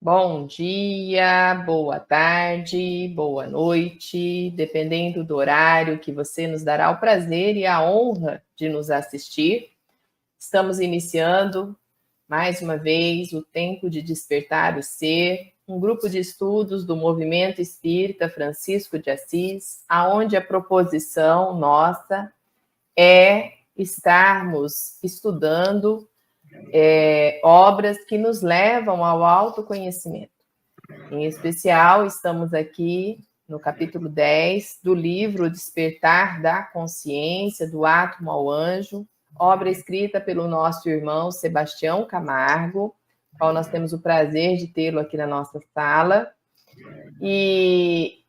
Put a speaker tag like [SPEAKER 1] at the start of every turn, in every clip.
[SPEAKER 1] Bom dia, boa tarde, boa noite, dependendo do horário que você nos dará o prazer e a honra de nos assistir. Estamos iniciando mais uma vez o Tempo de Despertar o Ser, um grupo de estudos do Movimento Espírita Francisco de Assis, aonde a proposição nossa é estarmos estudando obras que nos levam ao autoconhecimento. Em especial, estamos aqui no capítulo 10 do livro Despertar da Consciência, do Átomo ao Anjo, obra escrita pelo nosso irmão Sebastião Camargo, qual nós temos o prazer de tê-lo aqui na nossa sala. E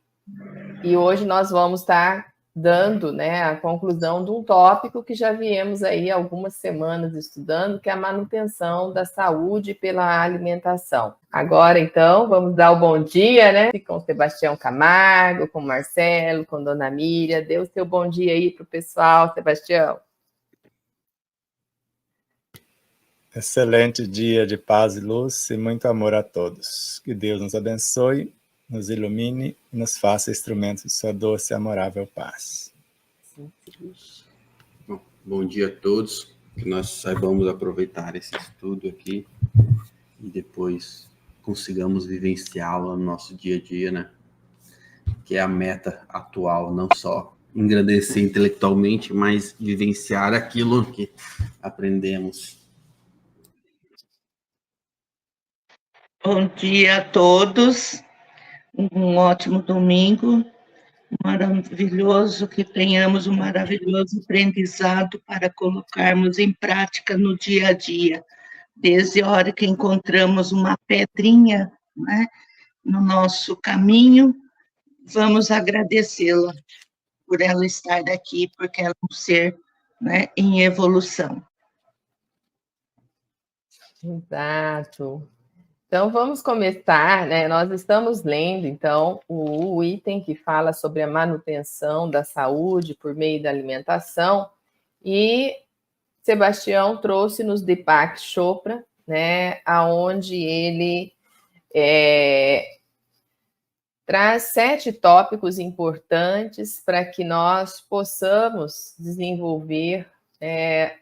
[SPEAKER 1] hoje nós vamos estar dando, né, a conclusão de um tópico que já viemos aí algumas semanas estudando, que é a manutenção da saúde pela alimentação. Agora, então, vamos dar o bom dia, né, com o Sebastião Camargo, com o Marcelo, com a Dona Miriam. Dê o seu bom dia aí para o pessoal, Sebastião.
[SPEAKER 2] Excelente dia de paz e luz e muito amor a todos. Que Deus nos abençoe, nos ilumine e nos faça instrumentos de sua doce e amorável paz.
[SPEAKER 3] Bom dia a todos, que nós saibamos aproveitar esse estudo aqui e depois consigamos vivenciá-lo no nosso dia a dia, né? Que é a meta atual, não só engrandecer intelectualmente, mas vivenciar aquilo que aprendemos.
[SPEAKER 4] Bom dia a todos, um ótimo domingo, maravilhoso, que tenhamos um maravilhoso aprendizado para colocarmos em prática no dia a dia. Desde a hora que encontramos uma pedrinha, né, no nosso caminho, vamos agradecê-la por ela estar aqui, porque ela é um ser, né, em evolução.
[SPEAKER 1] Exato. Então, vamos começar, né? Nós estamos lendo, então, o item que fala sobre a manutenção da saúde por meio da alimentação, e Sebastião trouxe-nos Deepak Chopra, né? Aonde ele traz 7 tópicos importantes para que nós possamos desenvolver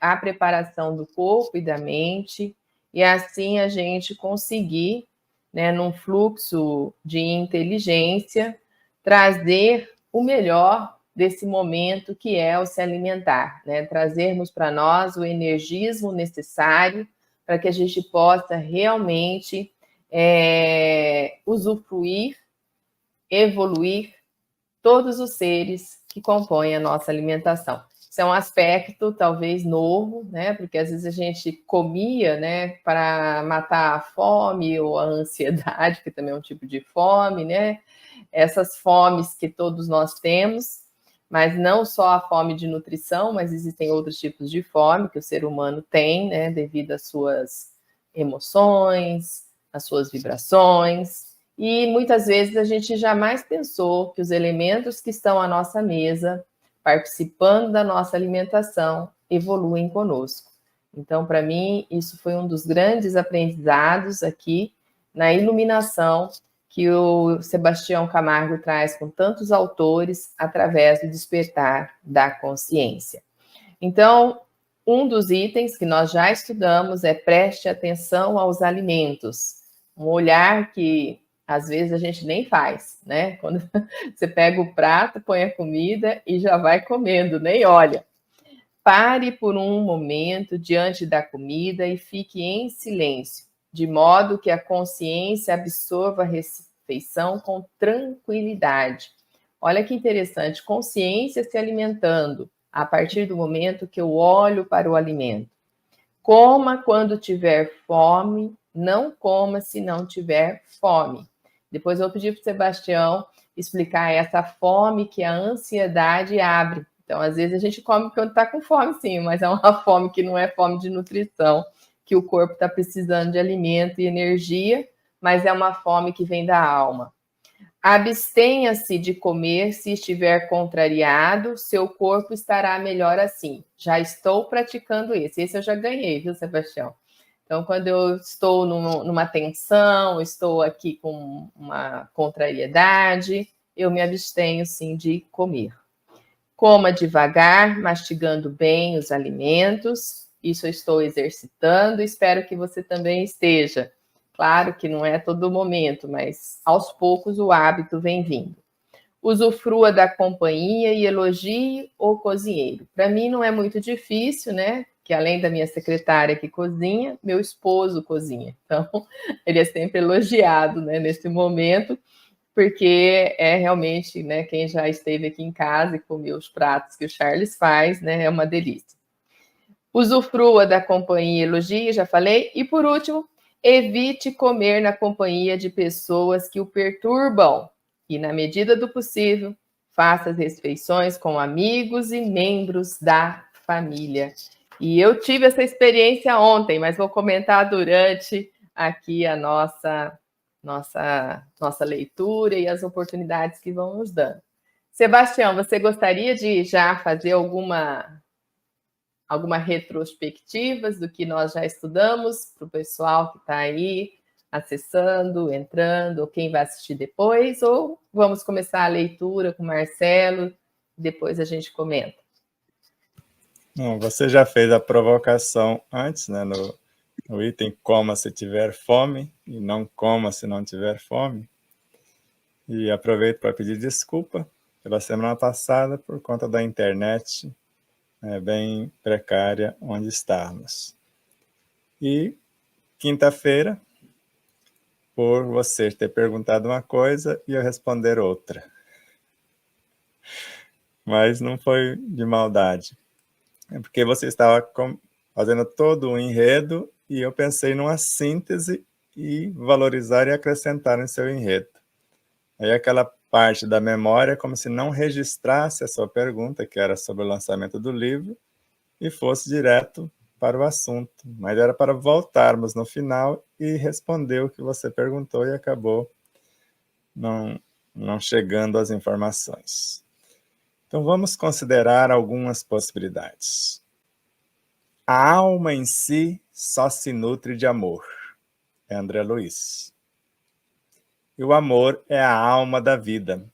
[SPEAKER 1] a preparação do corpo e da mente, e assim a gente conseguir, né, num fluxo de inteligência, trazer o melhor desse momento que é o se alimentar, né? Trazermos para nós o energismo necessário para que a gente possa realmente usufruir, evoluir todos os seres que compõem a nossa alimentação. Isso é um aspecto talvez novo, né? Porque às vezes a gente comia, né, para matar a fome ou a ansiedade, que também é um tipo de fome, né? Essas fomes que todos nós temos, mas não só a fome de nutrição, mas existem outros tipos de fome que o ser humano tem, né, devido às suas emoções, às suas vibrações. E muitas vezes a gente jamais pensou que os elementos que estão à nossa mesa, participando da nossa alimentação, evoluem conosco. Então, para mim, isso foi um dos grandes aprendizados aqui na iluminação que o Sebastião Camargo traz com tantos autores através do despertar da consciência. Então, um dos itens que nós já estudamos é preste atenção aos alimentos. Um olhar que às vezes a gente nem faz, né? Quando você pega o prato, põe a comida e já vai comendo, nem olha. Pare por um momento diante da comida e fique em silêncio, de modo que a consciência absorva a refeição com tranquilidade. Olha que interessante, consciência se alimentando a partir do momento que eu olho para o alimento. Coma quando tiver fome, não coma se não tiver fome. Depois eu vou pedir para o Sebastião explicar essa fome que a ansiedade abre. Então, às vezes a gente come quando está com fome, sim, mas é uma fome que não é fome de nutrição, que o corpo está precisando de alimento e energia, mas é uma fome que vem da alma. Abstenha-se de comer se estiver contrariado, seu corpo estará melhor assim. Já estou praticando esse eu já ganhei, viu, Sebastião? Então, quando eu estou numa tensão, estou aqui com uma contrariedade, eu me abstenho, sim, de comer. Coma devagar, mastigando bem os alimentos. Isso eu estou exercitando, espero que você também esteja. Claro que não é todo momento, mas aos poucos o hábito vem vindo. Usufrua da companhia e elogie o cozinheiro. Para mim não é muito difícil, né? Que além da minha secretária que cozinha, meu esposo cozinha. Então, ele é sempre elogiado, né, nesse momento, porque é realmente, né, quem já esteve aqui em casa e comeu os pratos que o Charles faz, né, é uma delícia. Usufrua da companhia e elogie, já falei. E por último, evite comer na companhia de pessoas que o perturbam. E, na medida do possível, faça as refeições com amigos e membros da família. E eu tive essa experiência ontem, mas vou comentar durante aqui a nossa leitura e as oportunidades que vão nos dando. Sebastião, você gostaria de já fazer alguma retrospectiva do que nós já estudamos para o pessoal que está aí acessando, entrando, ou quem vai assistir depois, ou vamos começar a leitura com o Marcelo, depois a gente comenta.
[SPEAKER 2] Não, você já fez a provocação antes, né, no item coma se tiver fome e não coma se não tiver fome. E aproveito para pedir desculpa pela semana passada por conta da internet bem precária onde estamos. E quinta-feira, por você ter perguntado uma coisa e eu responder outra. Mas não foi de maldade. É porque você estava fazendo todo um enredo e eu pensei numa síntese e valorizar e acrescentar no seu enredo. Aí aquela parte da memória como se não registrasse a sua pergunta, que era sobre o lançamento do livro, e fosse direto para o assunto. Mas era para voltarmos no final e responder o que você perguntou e acabou não chegando às informações. Então vamos considerar algumas possibilidades. A alma em si só se nutre de amor. É André Luiz. E o amor é a alma da vida.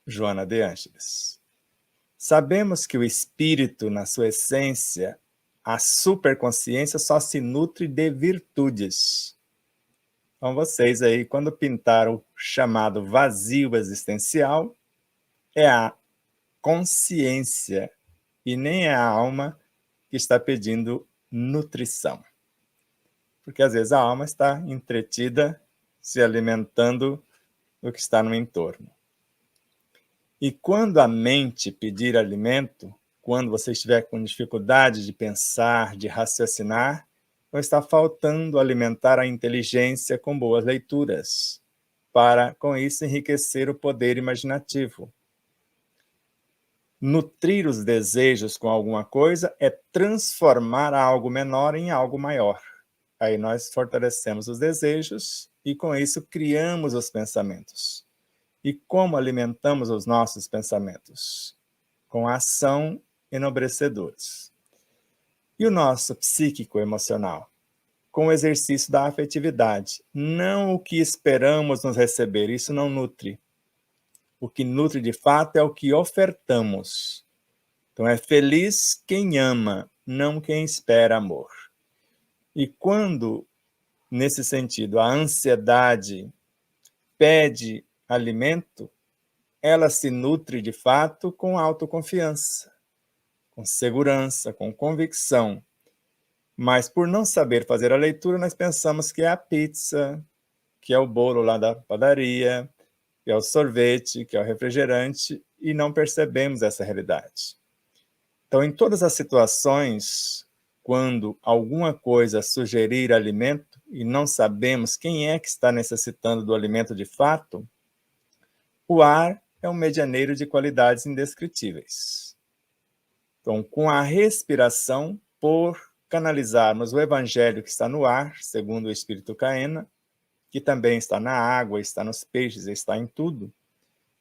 [SPEAKER 2] Joana de Ângeles. Sabemos que o espírito, na sua essência, a superconsciência só se nutre de virtudes. Então vocês aí, quando pintaram o chamado vazio existencial, é a consciência e nem é a alma que está pedindo nutrição. Porque às vezes a alma está entretida, se alimentando do que está no entorno. E quando a mente pedir alimento, quando você estiver com dificuldade de pensar, de raciocinar, então está faltando alimentar a inteligência com boas leituras, para, com isso, enriquecer o poder imaginativo. Nutrir os desejos com alguma coisa é transformar algo menor em algo maior. Aí nós fortalecemos os desejos e, com isso, criamos os pensamentos. E como alimentamos os nossos pensamentos? Com ação enobrecedora. E o nosso psíquico emocional? Com o exercício da afetividade. Não o que esperamos nos receber, isso não nutre. O que nutre de fato é o que ofertamos. Então é feliz quem ama, não quem espera amor. E quando, nesse sentido, a ansiedade pede alimento, ela se nutre de fato com autoconfiança, com segurança, com convicção. Mas por não saber fazer a leitura, nós pensamos que é a pizza, que é o bolo lá da padaria, que é o sorvete, que é o refrigerante, e não percebemos essa realidade. Então, em todas as situações, quando alguma coisa sugerir alimento e não sabemos quem é que está necessitando do alimento de fato, o ar é um medianeiro de qualidades indescritíveis. Então, com a respiração, por canalizarmos o evangelho que está no ar, segundo o Espírito Caena, que também está na água, está nos peixes, está em tudo,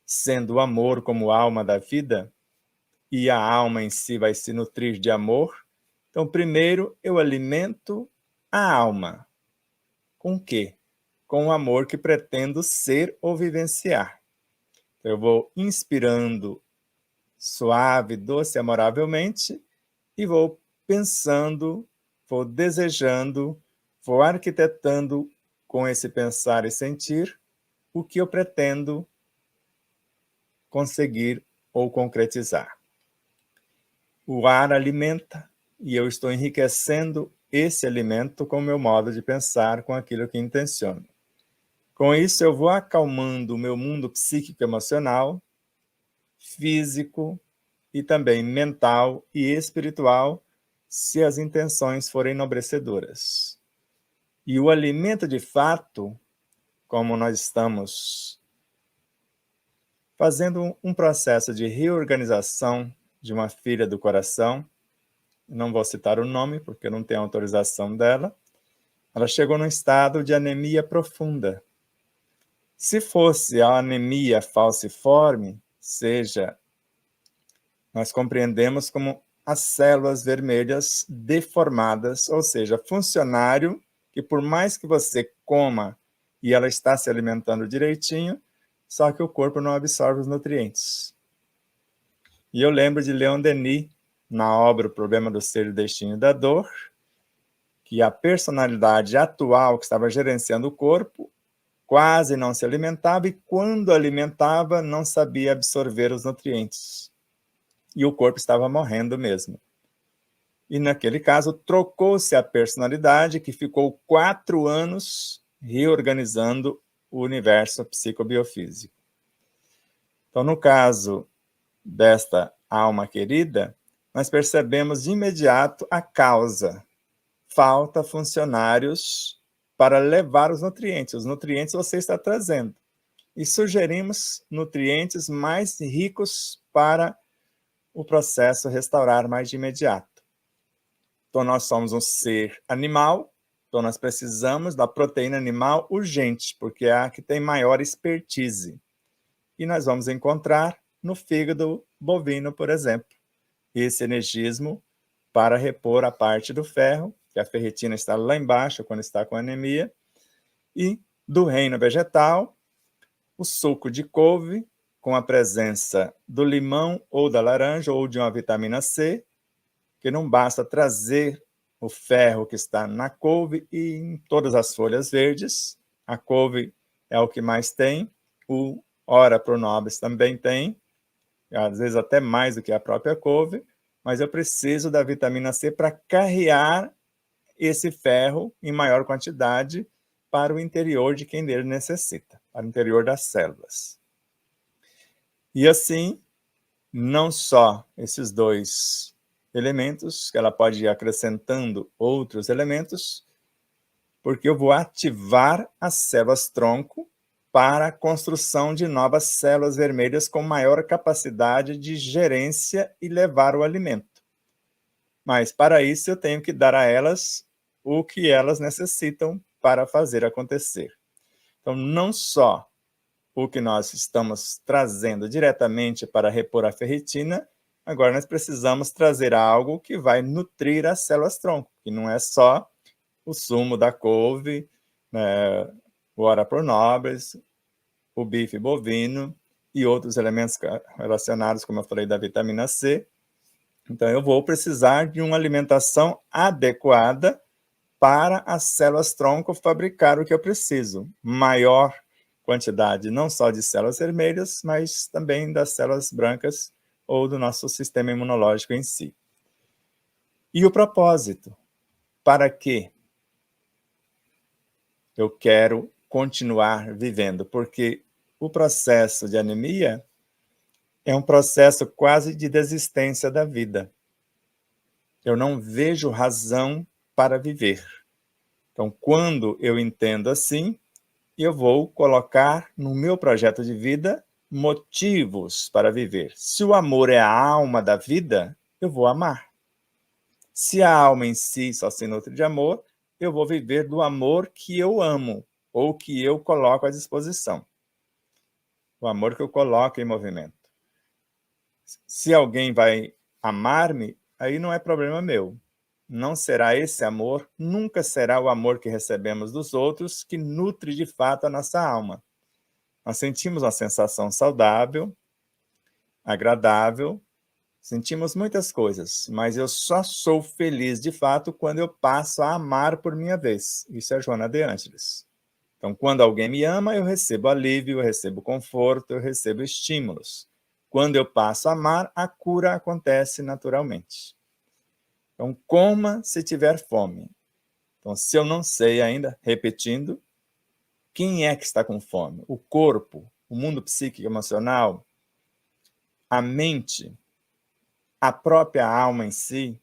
[SPEAKER 2] sendo o amor como alma da vida, e a alma em si vai se nutrir de amor. Então, primeiro, eu alimento a alma. Com o quê? Com o amor que pretendo ser ou vivenciar. Eu vou inspirando suave, doce, amoravelmente, e vou pensando, vou desejando, vou arquitetando com esse pensar e sentir o que eu pretendo conseguir ou concretizar. O ar alimenta e eu estou enriquecendo esse alimento com o meu modo de pensar, com aquilo que intenciono. Com isso, eu vou acalmando o meu mundo psíquico emocional, físico e também mental e espiritual, se as intenções forem enobrecedoras. E o alimento de fato, como nós estamos fazendo um processo de reorganização de uma filha do coração, não vou citar o nome porque eu não tenho autorização dela, ela chegou num estado de anemia profunda. Se fosse a anemia falciforme, seja, nós compreendemos como as células vermelhas deformadas, ou seja, funcionário que por mais que você coma e ela está se alimentando direitinho, só que o corpo não absorve os nutrientes. E eu lembro de Leon Denis, na obra O Problema do Ser e o Destino da Dor, que a personalidade atual que estava gerenciando o corpo quase não se alimentava e quando alimentava não sabia absorver os nutrientes. E o corpo estava morrendo mesmo. E naquele caso trocou-se a personalidade que ficou 4 anos reorganizando o universo psicobiofísico. Então, no caso desta alma querida, nós percebemos de imediato a causa. Falta funcionários para levar os nutrientes. Os nutrientes você está trazendo. E sugerimos nutrientes mais ricos para o processo restaurar mais de imediato. Então, nós somos um ser animal, então nós precisamos da proteína animal urgente, porque é a que tem maior expertise. E nós vamos encontrar no fígado bovino, por exemplo, esse energismo para repor a parte do ferro, que a ferritina está lá embaixo quando está com anemia, e do reino vegetal, o suco de couve, com a presença do limão ou da laranja ou de uma vitamina C, que não basta trazer o ferro que está na couve e em todas as folhas verdes. A couve é o que mais tem, o ora pro nobis também tem, às vezes até mais do que a própria couve, mas eu preciso da vitamina C para carrear esse ferro em maior quantidade para o interior de quem dele necessita, para o interior das células. E assim, não só esses dois elementos, que ela pode ir acrescentando outros elementos, porque eu vou ativar as células-tronco para a construção de novas células vermelhas com maior capacidade de gerência e levar o alimento. Mas, para isso, eu tenho que dar a elas o que elas necessitam para fazer acontecer. Então, não só o que nós estamos trazendo diretamente para repor a ferritina, agora nós precisamos trazer algo que vai nutrir as células-tronco, que não é só o sumo da couve, né, o ora pro nobis, o bife bovino e outros elementos relacionados, como eu falei, da vitamina C. Então, eu vou precisar de uma alimentação adequada para as células-tronco fabricar o que eu preciso. Maior quantidade, não só de células vermelhas, mas também das células brancas ou do nosso sistema imunológico em si. E o propósito? Para quê eu quero continuar vivendo? Porque o processo de anemia é um processo quase de desistência da vida. Eu não vejo razão para viver. Então, quando eu entendo assim, eu vou colocar no meu projeto de vida motivos para viver. Se o amor é a alma da vida, eu vou amar. Se a alma em si só se nutre de amor, eu vou viver do amor que eu amo ou que eu coloco à disposição. O amor que eu coloco em movimento. Se alguém vai amar-me, aí não é problema meu. não será esse amor, nunca será o amor que recebemos dos outros que nutre de fato a nossa alma. Nós sentimos uma sensação saudável, agradável, sentimos muitas coisas, mas eu só sou feliz de fato quando eu passo a amar por minha vez. Isso é Joana de Ângeles. Então, quando alguém me ama, eu recebo alívio, eu recebo conforto, eu recebo estímulos. Quando eu passo a amar, a cura acontece naturalmente. Então, coma se tiver fome. Então, se eu não sei ainda, repetindo, quem é que está com fome? O corpo, o mundo psíquico e emocional, a mente, a própria alma em si,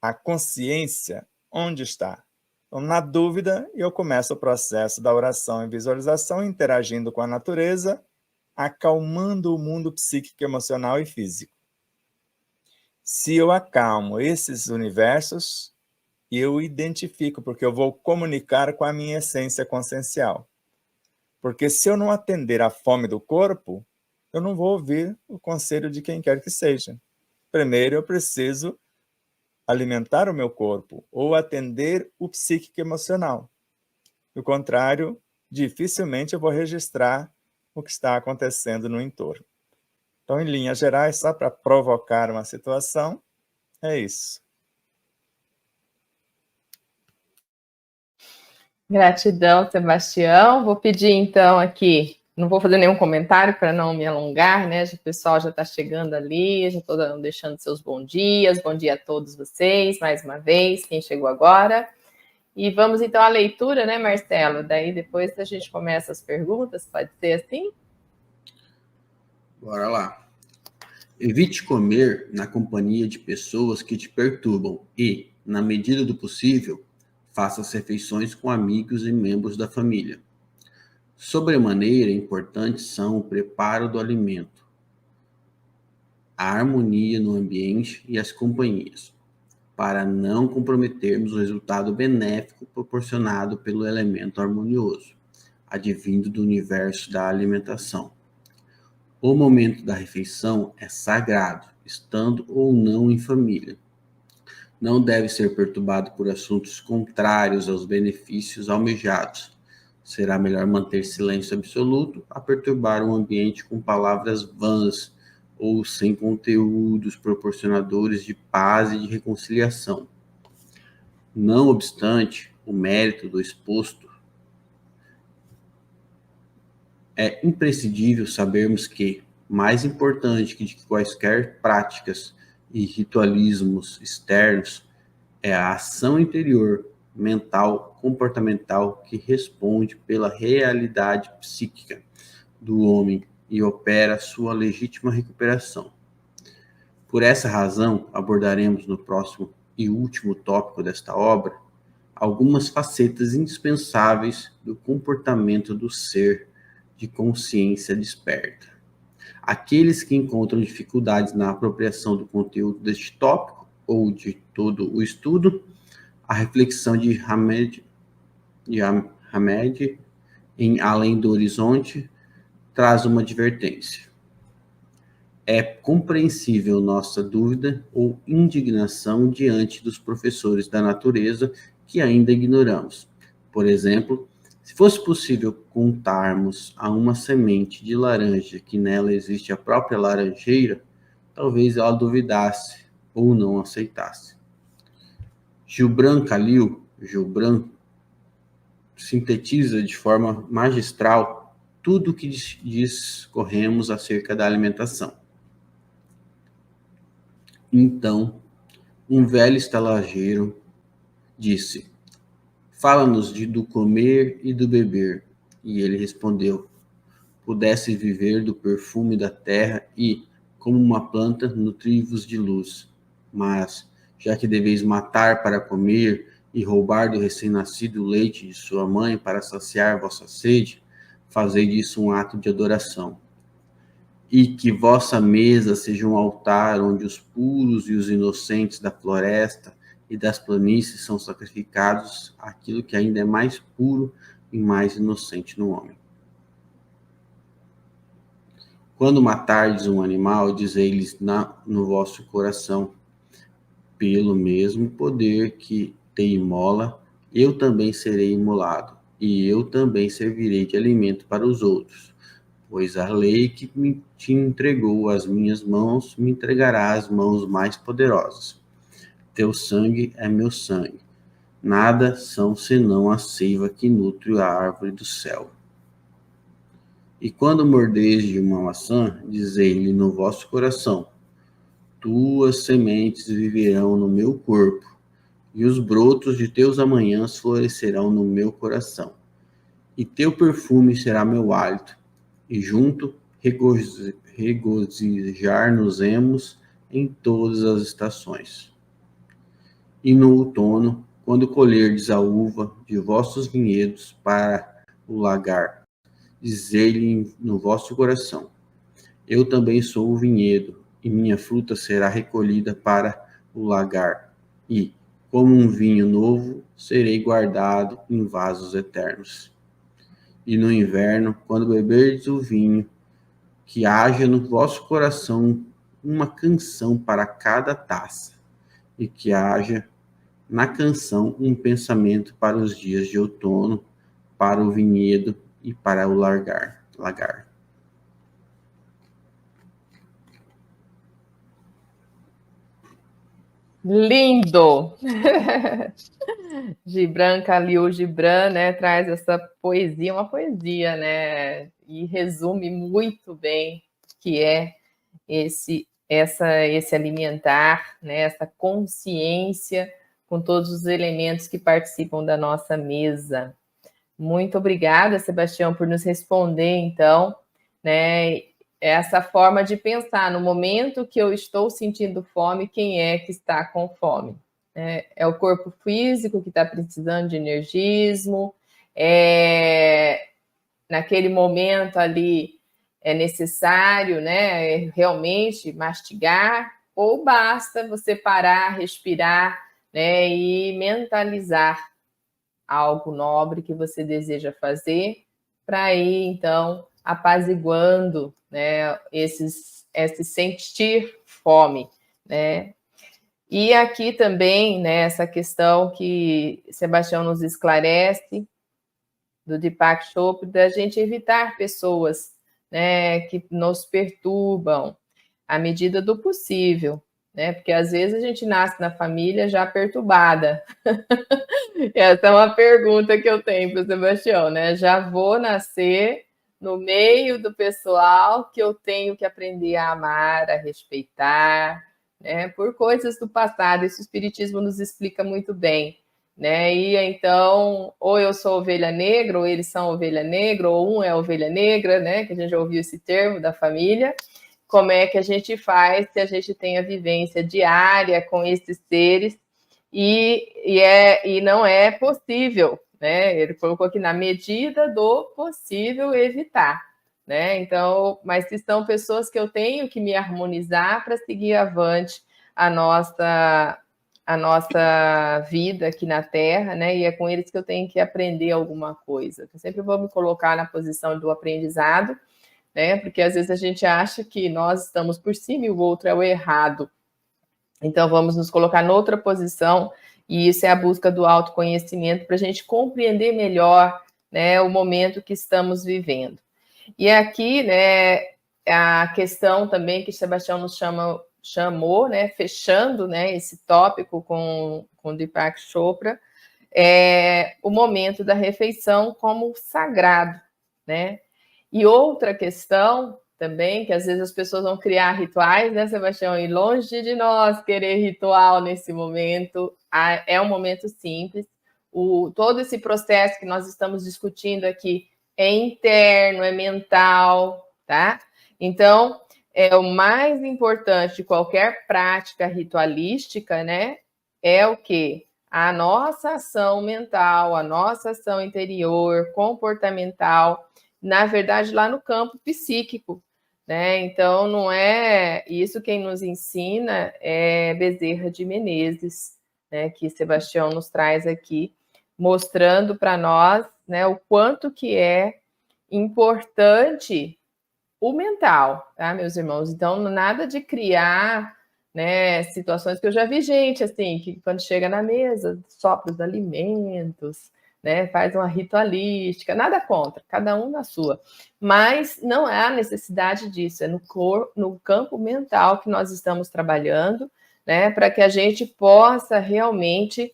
[SPEAKER 2] a consciência, onde está? Então, na dúvida, eu começo o processo da oração e visualização, interagindo com a natureza, acalmando o mundo psíquico, emocional e físico. Se eu acalmo esses universos, eu identifico, porque eu vou comunicar com a minha essência consciencial. Porque se eu não atender à fome do corpo, eu não vou ouvir o conselho de quem quer que seja. Primeiro, eu preciso alimentar o meu corpo ou atender o psíquico emocional. Do contrário, dificilmente eu vou registrar o que está acontecendo no entorno. Então, em linhas gerais, só para provocar uma situação, é isso.
[SPEAKER 1] Gratidão, Sebastião. Vou pedir, então, aqui, não vou fazer nenhum comentário para não me alongar, né? O pessoal já está chegando ali, já estou deixando seus bom dia a todos vocês, mais uma vez, quem chegou agora. E vamos, então, à leitura, né, Marcelo? Daí, depois a gente começa as perguntas, pode ser assim?
[SPEAKER 3] Bora lá. Evite comer na companhia de pessoas que te perturbam e, na medida do possível, faça as refeições com amigos e membros da família. Sobremaneira importantes são o preparo do alimento, a harmonia no ambiente e as companhias, para não comprometermos o resultado benéfico proporcionado pelo elemento harmonioso, advindo do universo da alimentação. O momento da refeição é sagrado, estando ou não em família. Não deve ser perturbado por assuntos contrários aos benefícios almejados. Será melhor manter silêncio absoluto a perturbar o ambiente com palavras vãs ou sem conteúdos proporcionadores de paz e de reconciliação. Não obstante, o mérito do exposto, é imprescindível sabermos que, mais importante que de quaisquer práticas e ritualismos externos, é a ação interior, mental, comportamental, que responde pela realidade psíquica do homem e opera sua legítima recuperação. Por essa razão, abordaremos no próximo e último tópico desta obra algumas facetas indispensáveis do comportamento do ser de consciência desperta. Aqueles que encontram dificuldades na apropriação do conteúdo deste tópico ou de todo o estudo, a reflexão de Hamed em Além do Horizonte traz uma advertência. É compreensível nossa dúvida ou indignação diante dos professores da natureza que ainda ignoramos. Por exemplo, se fosse possível contarmos a uma semente de laranja que nela existe a própria laranjeira, talvez ela duvidasse ou não aceitasse. Gibran Khalil sintetiza de forma magistral tudo o que discorremos acerca da alimentação. Então, um velho estalageiro disse: "Fala-nos do comer e do beber." E ele respondeu: "Pudesse viver do perfume da terra e, como uma planta, nutri-vos de luz. Mas, já que deveis matar para comer e roubar do recém-nascido leite de sua mãe para saciar vossa sede, fazei disso um ato de adoração. E que vossa mesa seja um altar onde os puros e os inocentes da floresta e das planícies são sacrificados àquilo que ainda é mais puro e mais inocente no homem. Quando matardes um animal, dizei-lhes no vosso coração: pelo mesmo poder que te imola, eu também serei imolado, e eu também servirei de alimento para os outros. Pois a lei que te entregou às minhas mãos, me entregará às mãos mais poderosas. Teu sangue é meu sangue. Nada são senão a seiva que nutre a árvore do céu. E quando mordeis de uma maçã, dizei-lhe no vosso coração, tuas sementes viverão no meu corpo, e os brotos de teus amanhãs florescerão no meu coração. E teu perfume será meu hálito, e junto regozijar-nos-emos em todas as estações. E no outono, quando colherdes a uva de vossos vinhedos para o lagar, dizei-lhe no vosso coração, eu também sou o vinhedo, e minha fruta será recolhida para o lagar, e, como um vinho novo, serei guardado em vasos eternos. E no inverno, quando beberdes o vinho, que haja no vosso coração uma canção para cada taça, e que haja na canção um pensamento para os dias de outono, para o vinhedo e para o lagar.
[SPEAKER 1] Lindo! Gibran Khalil Gibran, né, traz essa poesia, uma poesia, né, e resume muito bem o que é esse alimentar, né, essa consciência com todos os elementos que participam da nossa mesa. Muito obrigada, Sebastião, por nos responder, então, né, essa forma de pensar no momento que eu estou sentindo fome, quem é que está com fome? É o corpo físico que está precisando de energismo, naquele momento ali é necessário, né, realmente mastigar, ou basta você parar, respirar, né, e mentalizar algo nobre que você deseja fazer, para ir, então, apaziguando, né, esse sentir fome, né? E aqui também, né, essa questão que Sebastião nos esclarece, do Deepak Chopra, da gente evitar pessoas, né, que nos perturbam à medida do possível, né? Porque às vezes a gente nasce na família já perturbada. Essa é uma pergunta que eu tenho para o Sebastião, né? Já vou nascer no meio do pessoal que eu tenho que aprender a amar, a respeitar, né? Por coisas do passado. Isso o Espiritismo nos explica muito bem, né? E então, ou eu sou ovelha negra, ou eles são ovelha negra, ou um é ovelha negra, né? Que a gente já ouviu esse termo da família. Como é que a gente faz se a gente tem a vivência diária com esses seres e não é possível, né? Ele colocou aqui na medida do possível evitar, né? Então, mas se são pessoas que eu tenho que me harmonizar para seguir avante a nossa vida aqui na Terra, né? E é com eles que eu tenho que aprender alguma coisa. Eu sempre vou me colocar na posição do aprendizado, né? Porque às vezes a gente acha que nós estamos por cima e o outro é o errado. Então, vamos nos colocar noutra posição, e isso é a busca do autoconhecimento para a gente compreender melhor, né, o momento que estamos vivendo. E aqui, né, a questão também que Sebastião nos chamou, né, fechando, né, esse tópico com Deepak Chopra, é o momento da refeição como sagrado, né? E outra questão também, que às vezes as pessoas vão criar rituais, né, Sebastião? E longe de nós querer ritual nesse momento, é um momento simples. Todo esse processo que nós estamos discutindo aqui é interno, é mental, tá? Então, o mais importante de qualquer prática ritualística, né, é o quê? A nossa ação mental, a nossa ação interior, comportamental, na verdade, lá no campo psíquico, né? Então, não é isso quem nos ensina é Bezerra de Menezes, né? Que Sebastião nos traz aqui, mostrando para nós, né, o quanto que é importante o mental, tá, meus irmãos? Então, nada de criar né? Situações que eu já vi gente, assim, que quando chega na mesa, sopra os alimentos, né? Faz uma ritualística, nada contra, cada um na sua. Mas não há necessidade disso, é no campo mental que nós estamos trabalhando, né? Para que a gente possa realmente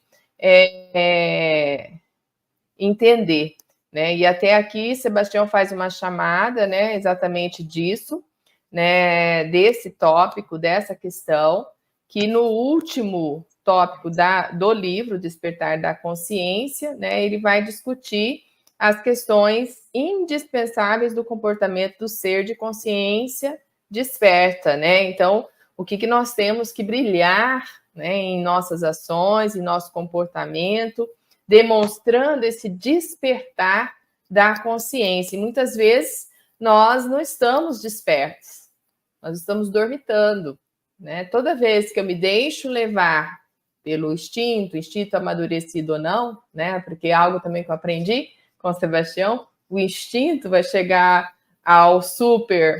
[SPEAKER 1] entender, né? E até aqui, Sebastião faz uma chamada, né? Exatamente disso, né? Desse tópico, dessa questão, que no último tópico do livro Despertar da Consciência, né? Ele vai discutir as questões indispensáveis do comportamento do ser de consciência desperta, né? Então, o que nós temos que brilhar, né? Em nossas ações, em nosso comportamento, demonstrando esse despertar da consciência. E muitas vezes nós não estamos despertos, nós estamos dormitando, né? Toda vez que eu me deixo levar pelo instinto amadurecido ou não, né? Porque é algo também que eu aprendi com o Sebastião, o instinto vai chegar ao super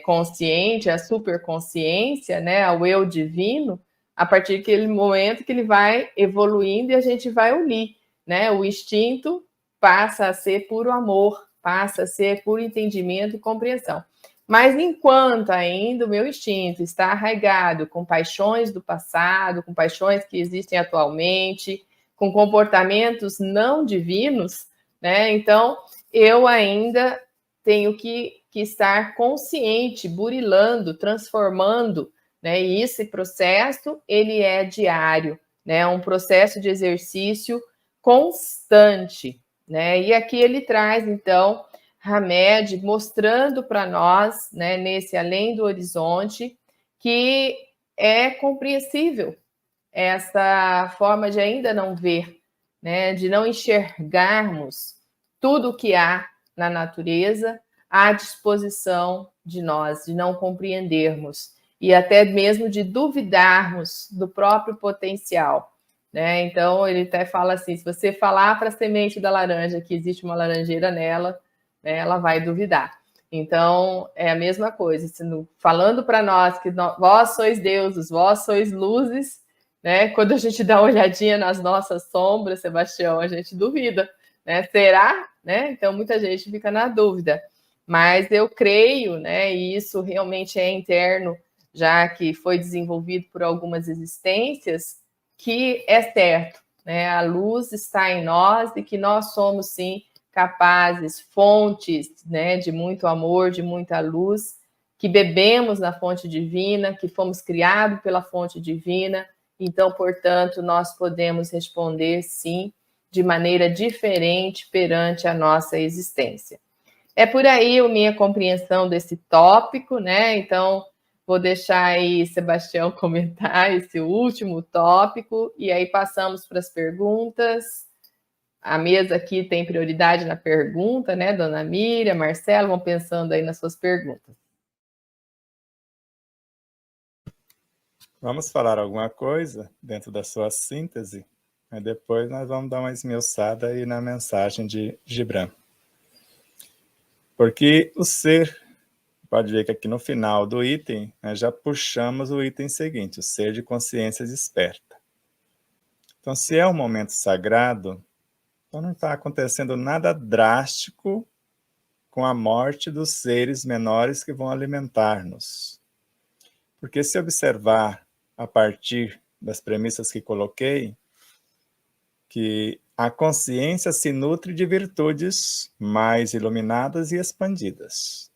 [SPEAKER 1] consciente, a superconsciência, né? Ao eu divino, a partir daquele momento que ele vai evoluindo e a gente vai unir, né? O instinto passa a ser puro amor, passa a ser puro entendimento e compreensão. Mas enquanto ainda o meu instinto está arraigado com paixões do passado, com paixões que existem atualmente, com comportamentos não divinos, né? Então, eu ainda tenho que estar consciente, burilando, transformando, né? E esse processo, ele é diário, né? É um processo de exercício constante, né? E aqui ele traz, então, Hamed mostrando para nós, né, nesse além do horizonte, que é compreensível essa forma de ainda não ver, né, de não enxergarmos tudo o que há na natureza à disposição de nós, de não compreendermos e até mesmo de duvidarmos do próprio potencial, né? Então ele até fala assim: se você falar para a semente da laranja que existe uma laranjeira nela, né, ela vai duvidar. Então é a mesma coisa, falando para nós que vós sois deuses, vós sois luzes, né? Quando a gente dá uma olhadinha nas nossas sombras, Sebastião, a gente duvida, né? Será? Né? Então muita gente fica na dúvida. Mas eu creio, né? E isso realmente é interno, já que foi desenvolvido por algumas existências, que é certo, né? A luz está em nós e que nós somos sim capazes, fontes, né, de muito amor, de muita luz, que bebemos na fonte divina, que fomos criados pela fonte divina. Então, portanto, nós podemos responder sim de maneira diferente perante a nossa existência. É por aí a minha compreensão desse tópico, né? Então, vou deixar aí Sebastião comentar esse último tópico e aí passamos para as perguntas. A mesa aqui tem prioridade na pergunta, né? Dona Miriam, Marcelo, vão pensando aí nas suas perguntas.
[SPEAKER 2] Vamos falar alguma coisa dentro da sua síntese? Aí depois nós vamos dar uma esmiuçada aí na mensagem de Gibran. Porque o ser, pode ver que aqui no final do item, nós já puxamos o item seguinte, o ser de consciência desperta. Então, se é um momento sagrado, então não está acontecendo nada drástico com a morte dos seres menores que vão alimentar-nos. Porque se observar a partir das premissas que coloquei, que a consciência se nutre de virtudes mais iluminadas e expandidas.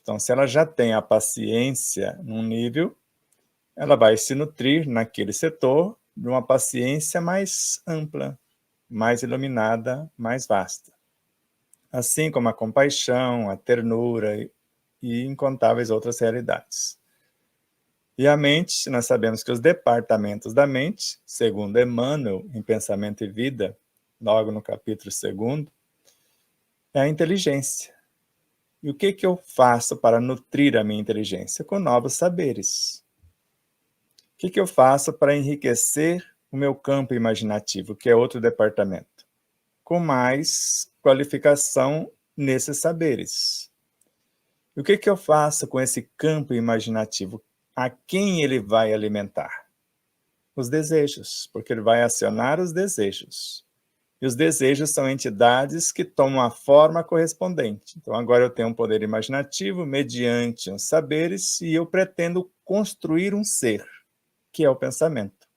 [SPEAKER 2] Então, se ela já tem a paciência num nível, ela vai se nutrir naquele setor de uma paciência mais ampla, mais iluminada, mais vasta. Assim como a compaixão, a ternura e incontáveis outras realidades. E a mente, nós sabemos que os departamentos da mente, segundo Emmanuel, em Pensamento e Vida, logo no capítulo 2, é a inteligência. E o que eu faço para nutrir a minha inteligência? Com novos saberes. O que eu faço para enriquecer o meu campo imaginativo, que é outro departamento? Com mais qualificação nesses saberes. E o que eu faço com esse campo imaginativo? a quem ele vai alimentar? Os desejos, porque ele vai acionar os desejos. E os desejos são entidades que tomam a forma correspondente. Então, agora eu tenho um poder imaginativo mediante uns saberes e eu pretendo construir um ser, que é o pensamento,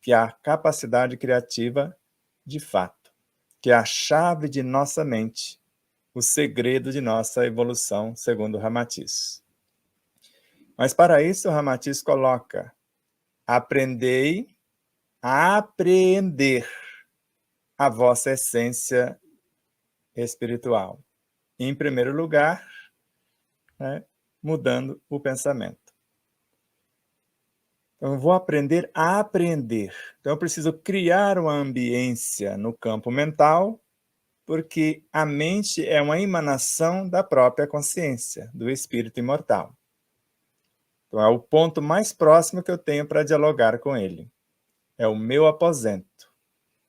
[SPEAKER 2] que é a capacidade criativa de fato, que é a chave de nossa mente, o segredo de nossa evolução, segundo Ramatiz. Mas para isso, o Ramatiz coloca: aprendei a apreender a vossa essência espiritual. Em primeiro lugar, né, mudando o pensamento. Então, eu vou aprender a aprender. Então, eu preciso criar uma ambiência no campo mental, porque a mente é uma emanação da própria consciência, do espírito imortal. Então, é o ponto mais próximo que eu tenho para dialogar com ele. É o meu aposento,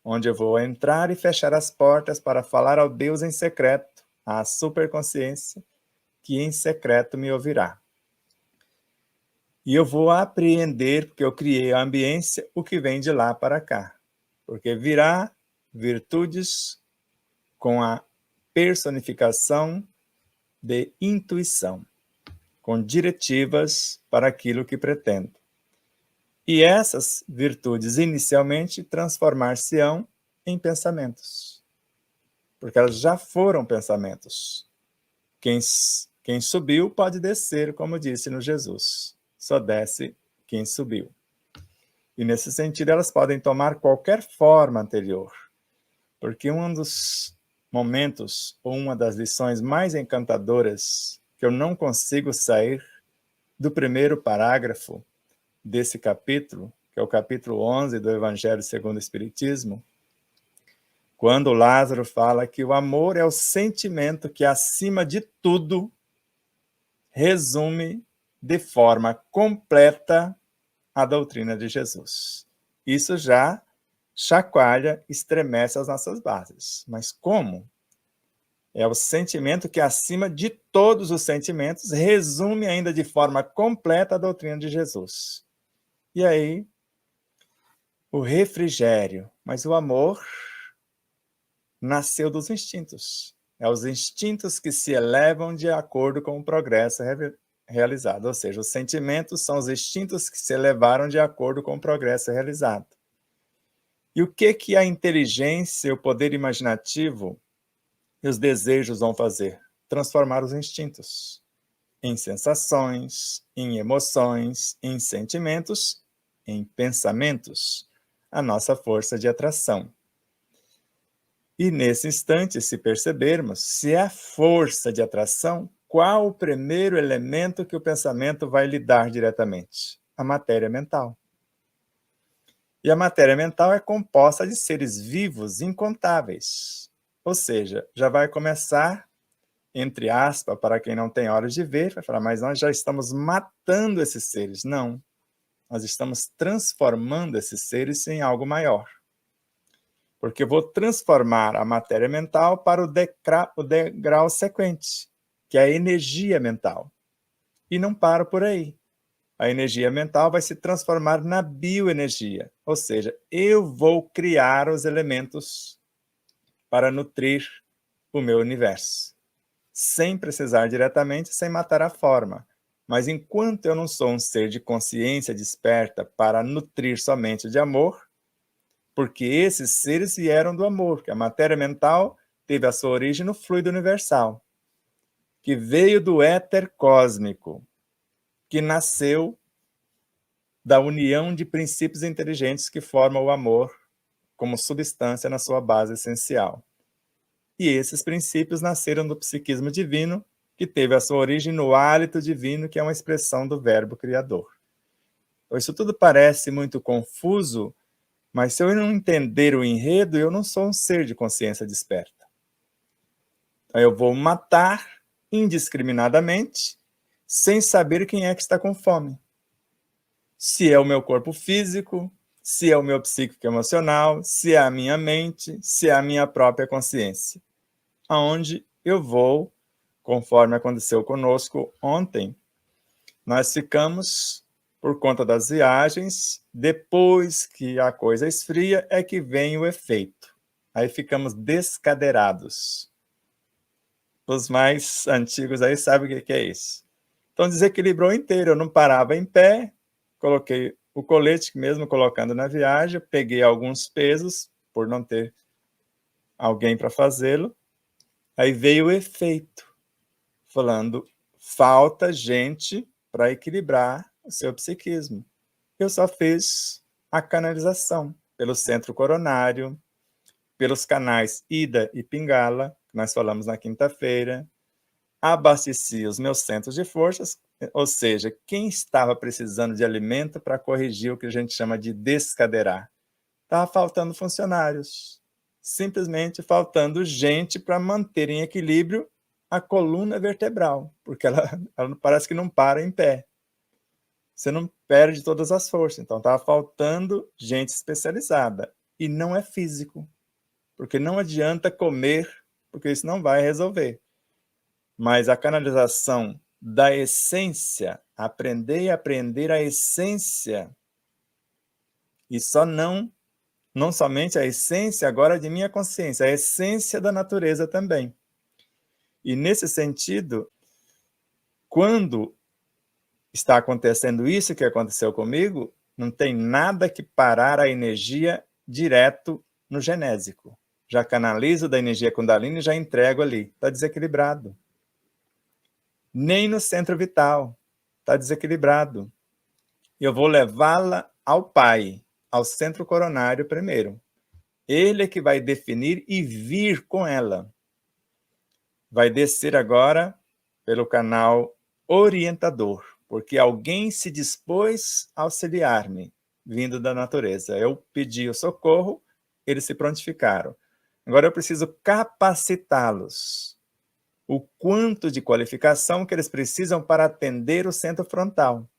[SPEAKER 2] onde eu vou entrar e fechar as portas para falar ao Deus em secreto, à superconsciência, que em secreto me ouvirá. E eu vou apreender, porque eu criei a ambiência, o que vem de lá para cá. Porque virá virtudes com a personificação de intuição, com diretivas para aquilo que pretendo. E essas virtudes, inicialmente, transformar-se-ão em pensamentos. Porque elas já foram pensamentos. Quem subiu pode descer, como disse no Jesus. Só desce quem subiu. E, nesse sentido, elas podem tomar qualquer forma anterior. Porque um dos momentos, ou uma das lições mais encantadoras, que eu não consigo sair do primeiro parágrafo desse capítulo, que é o capítulo 11 do Evangelho segundo o Espiritismo, quando Lázaro fala que o amor é o sentimento que, acima de tudo, resume de forma completa a doutrina de Jesus. Isso já chacoalha, estremece as nossas bases. Mas como? É o sentimento que, acima de todos os sentimentos, resume ainda de forma completa a doutrina de Jesus. E aí, o refrigério. Mas o amor nasceu dos instintos. É os instintos que se elevam de acordo com o progresso realizado. Ou seja, os sentimentos são os instintos que se elevaram de acordo com o progresso realizado. E o que a inteligência, o poder imaginativo e os desejos vão fazer? Transformar os instintos em sensações, em emoções, em sentimentos, em pensamentos, a nossa força de atração. E nesse instante, se percebermos, se é a força de atração, qual o primeiro elemento que o pensamento vai lidar diretamente? A matéria mental. E a matéria mental é composta de seres vivos incontáveis. Ou seja, já vai começar, entre aspas, para quem não tem horas de ver, vai falar, mas nós já estamos matando esses seres. Não. Nós estamos transformando esses seres em algo maior. Porque eu vou transformar a matéria mental para o degrau sequente, que é a energia mental. E não paro por aí. A energia mental vai se transformar na bioenergia, ou seja, eu vou criar os elementos para nutrir o meu universo, sem precisar diretamente, sem matar a forma. Mas enquanto eu não sou um ser de consciência desperta para nutrir somente de amor, porque esses seres vieram do amor, que a matéria mental teve a sua origem no fluido universal, que veio do éter cósmico, que nasceu da união de princípios inteligentes que formam o amor como substância na sua base essencial. E esses princípios nasceram do psiquismo divino, que teve a sua origem no hálito divino, que é uma expressão do verbo criador. Então, isso tudo parece muito confuso, mas se eu não entender o enredo, eu não sou um ser de consciência desperta. Então, eu vou matar indiscriminadamente, sem saber quem é que está com fome. Se é o meu corpo físico, se é o meu psíquico emocional, se é a minha mente, se é a minha própria consciência. Aonde eu vou, conforme aconteceu conosco ontem, nós ficamos, por conta das viagens, depois que a coisa esfria, é que vem o efeito. Aí ficamos descadeirados. Os mais antigos aí sabem o que é isso. Então, desequilibrou inteiro. Eu não parava em pé, coloquei o colete, mesmo colocando na viagem, peguei alguns pesos, por não ter alguém para fazê-lo. Aí veio o efeito, falando, falta gente para equilibrar o seu psiquismo. Eu só fiz a canalização pelo centro coronário, pelos canais Ida e Pingala, que nós falamos na quinta-feira, abasteci os meus centros de forças, ou seja, quem estava precisando de alimento para corrigir o que a gente chama de descadeirar. Estava faltando funcionários, simplesmente faltando gente para manter em equilíbrio a coluna vertebral, porque ela parece que não para em pé. Você não perde todas as forças, então estava faltando gente especializada, e não é físico, porque não adianta comer, porque isso não vai resolver. Mas a canalização da essência, aprender a essência, e só não somente a essência agora de minha consciência, a essência da natureza também. E nesse sentido, quando está acontecendo isso que aconteceu comigo, não tem nada que parar a energia direto no genésico. Já canalizo da energia Kundalini e já entrego ali. Está desequilibrado. Nem no centro vital. Está desequilibrado. Eu vou levá-la ao Pai, ao centro coronário primeiro. Ele é que vai definir e vir com ela. Vai descer agora pelo canal orientador, porque alguém se dispôs a auxiliar-me, vindo da natureza. Eu pedi o socorro, eles se prontificaram. Agora eu preciso capacitá-los. O quanto de qualificação que eles precisam para atender o centro frontal.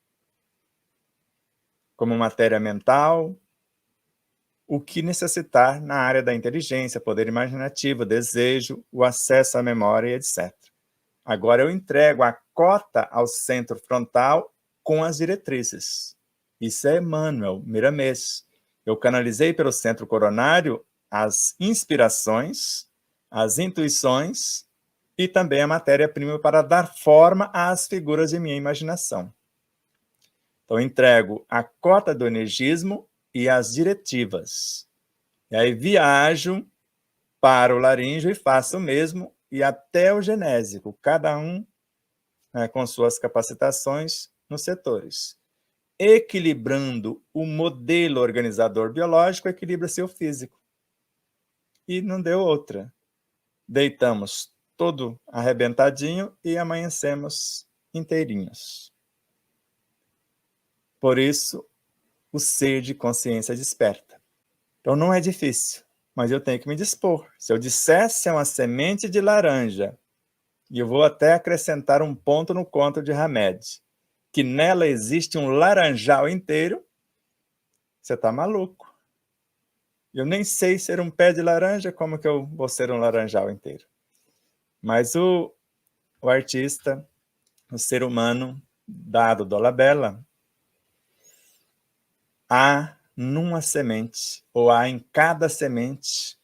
[SPEAKER 2] Como matéria mental, o que necessitar na área da inteligência, poder imaginativo, desejo, o acesso à memória, etc. Agora eu entrego a cota ao centro frontal com as diretrizes. Isso é Emmanuel Miramês. Eu canalizei pelo centro coronário as inspirações, as intuições e também a matéria-prima para dar forma às figuras de minha imaginação. Então, entrego a cota do energismo e as diretivas. E aí viajo para o laríngeo e faço o mesmo, e até o genésico, cada um com suas capacitações nos setores. Equilibrando o modelo organizador biológico, equilibra-se o físico. E não deu outra. Deitamos todo arrebentadinho e amanhecemos inteirinhos. Por isso, o ser de consciência desperta. Então não é difícil, mas eu tenho que me dispor. Se eu dissesse uma semente de laranja, e eu vou até acrescentar um ponto no conto de Hamed, que nela existe um laranjal inteiro, você está maluco. Eu nem sei ser um pé de laranja, como que eu vou ser um laranjal inteiro? Mas o artista, o ser humano, dado Dolabella, há numa semente, ou há em cada semente,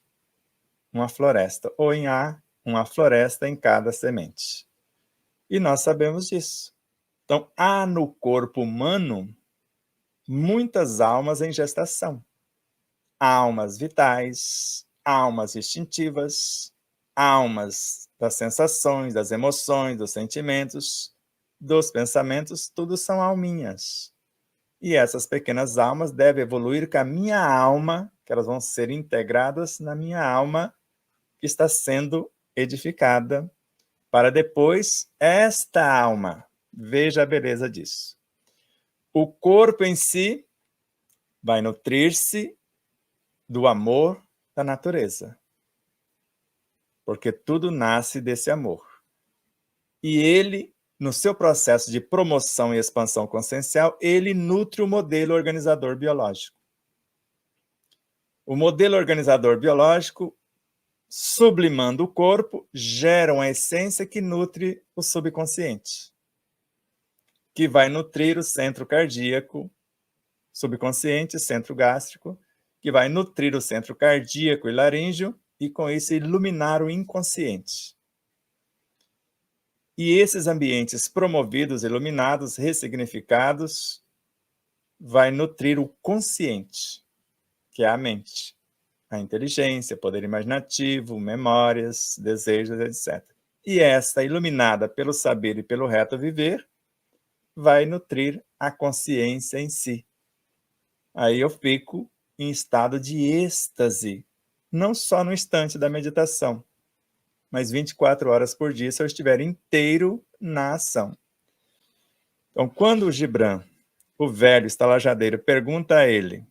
[SPEAKER 2] uma floresta, ou há uma floresta em cada semente. E nós sabemos disso. Então, há no corpo humano muitas almas em gestação. Almas vitais, almas instintivas, almas das sensações, das emoções, dos sentimentos, dos pensamentos, tudo são alminhas. E essas pequenas almas devem evoluir com a minha alma, que elas vão ser integradas na minha alma, que está sendo edificada, para depois esta alma, veja a beleza disso. O corpo em si vai nutrir-se do amor da natureza, porque tudo nasce desse amor. E ele, no seu processo de promoção e expansão consciencial, ele nutre o modelo organizador biológico. O modelo organizador biológico, sublimando o corpo, gera uma essência que nutre o subconsciente, que vai nutrir o centro cardíaco subconsciente, centro gástrico, que vai nutrir o centro cardíaco e laríngeo e, com isso, iluminar o inconsciente. E esses ambientes promovidos, iluminados, ressignificados, vai nutrir o consciente, que é a mente, a inteligência, poder imaginativo, memórias, desejos, etc. E esta, iluminada pelo saber e pelo reto viver, vai nutrir a consciência em si. Aí eu fico em estado de êxtase, não só no instante da meditação, mas 24 horas por dia se eu estiver inteiro na ação. Então, quando o Gibran, o velho estalajadeiro, pergunta a ele,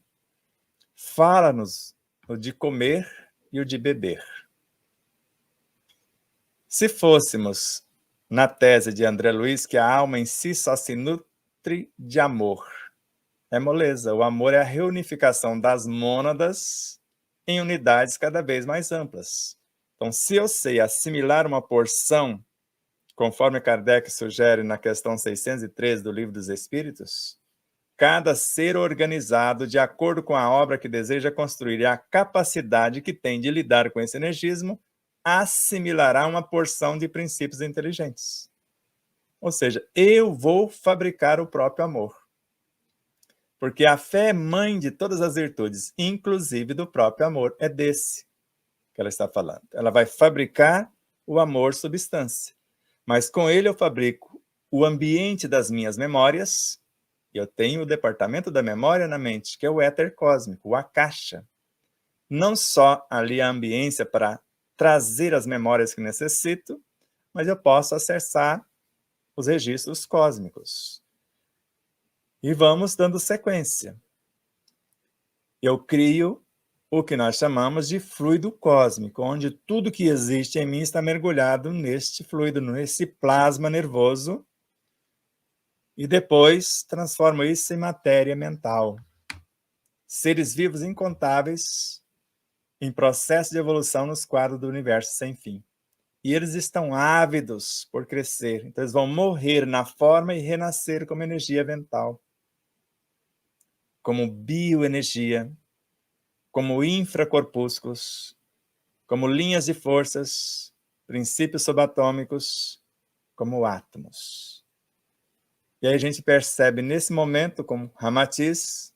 [SPEAKER 2] fala-nos o de comer e o de beber. Se fôssemos na tese de André Luiz, que a alma em si só se nutre de amor, é moleza. O amor é a reunificação das mônadas em unidades cada vez mais amplas. Então, se eu sei assimilar uma porção, conforme Kardec sugere na questão 613 do Livro dos Espíritos, cada ser organizado de acordo com a obra que deseja construir e a capacidade que tem de lidar com esse energismo, assimilará uma porção de princípios inteligentes. Ou seja, eu vou fabricar o próprio amor. Porque a fé é mãe de todas as virtudes, inclusive do próprio amor. É desse que ela está falando. Ela vai fabricar o amor substância. Mas com ele eu fabrico o ambiente das minhas memórias. Eu tenho o departamento da memória na mente, que é o éter cósmico, o akasha. Não só ali a ambiência para trazer as memórias que necessito, mas eu posso acessar os registros cósmicos. E vamos dando sequência. Eu crio o que nós chamamos de fluido cósmico, onde tudo que existe em mim está mergulhado neste fluido, nesse plasma nervoso, e depois transformo isso em matéria mental. Seres vivos incontáveis em processo de evolução nos quadros do universo sem fim. E eles estão ávidos por crescer, então eles vão morrer na forma e renascer como energia mental, como bioenergia, como infracorpúsculos, como linhas de forças, princípios subatômicos, como átomos. E aí a gente percebe nesse momento, como Ramatiz,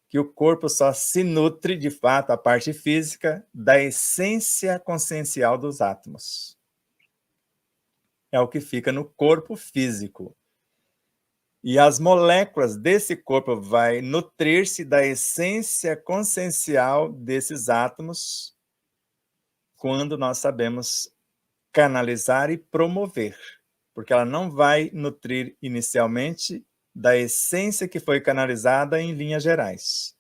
[SPEAKER 2] que o corpo só se nutre, de fato, a parte física, da essência consciencial dos átomos. É o que fica no corpo físico. E as moléculas desse corpo vai nutrir-se da essência consciencial desses átomos quando nós sabemos canalizar e promover. Porque ela não vai nutrir inicialmente da essência que foi canalizada em linhas gerais,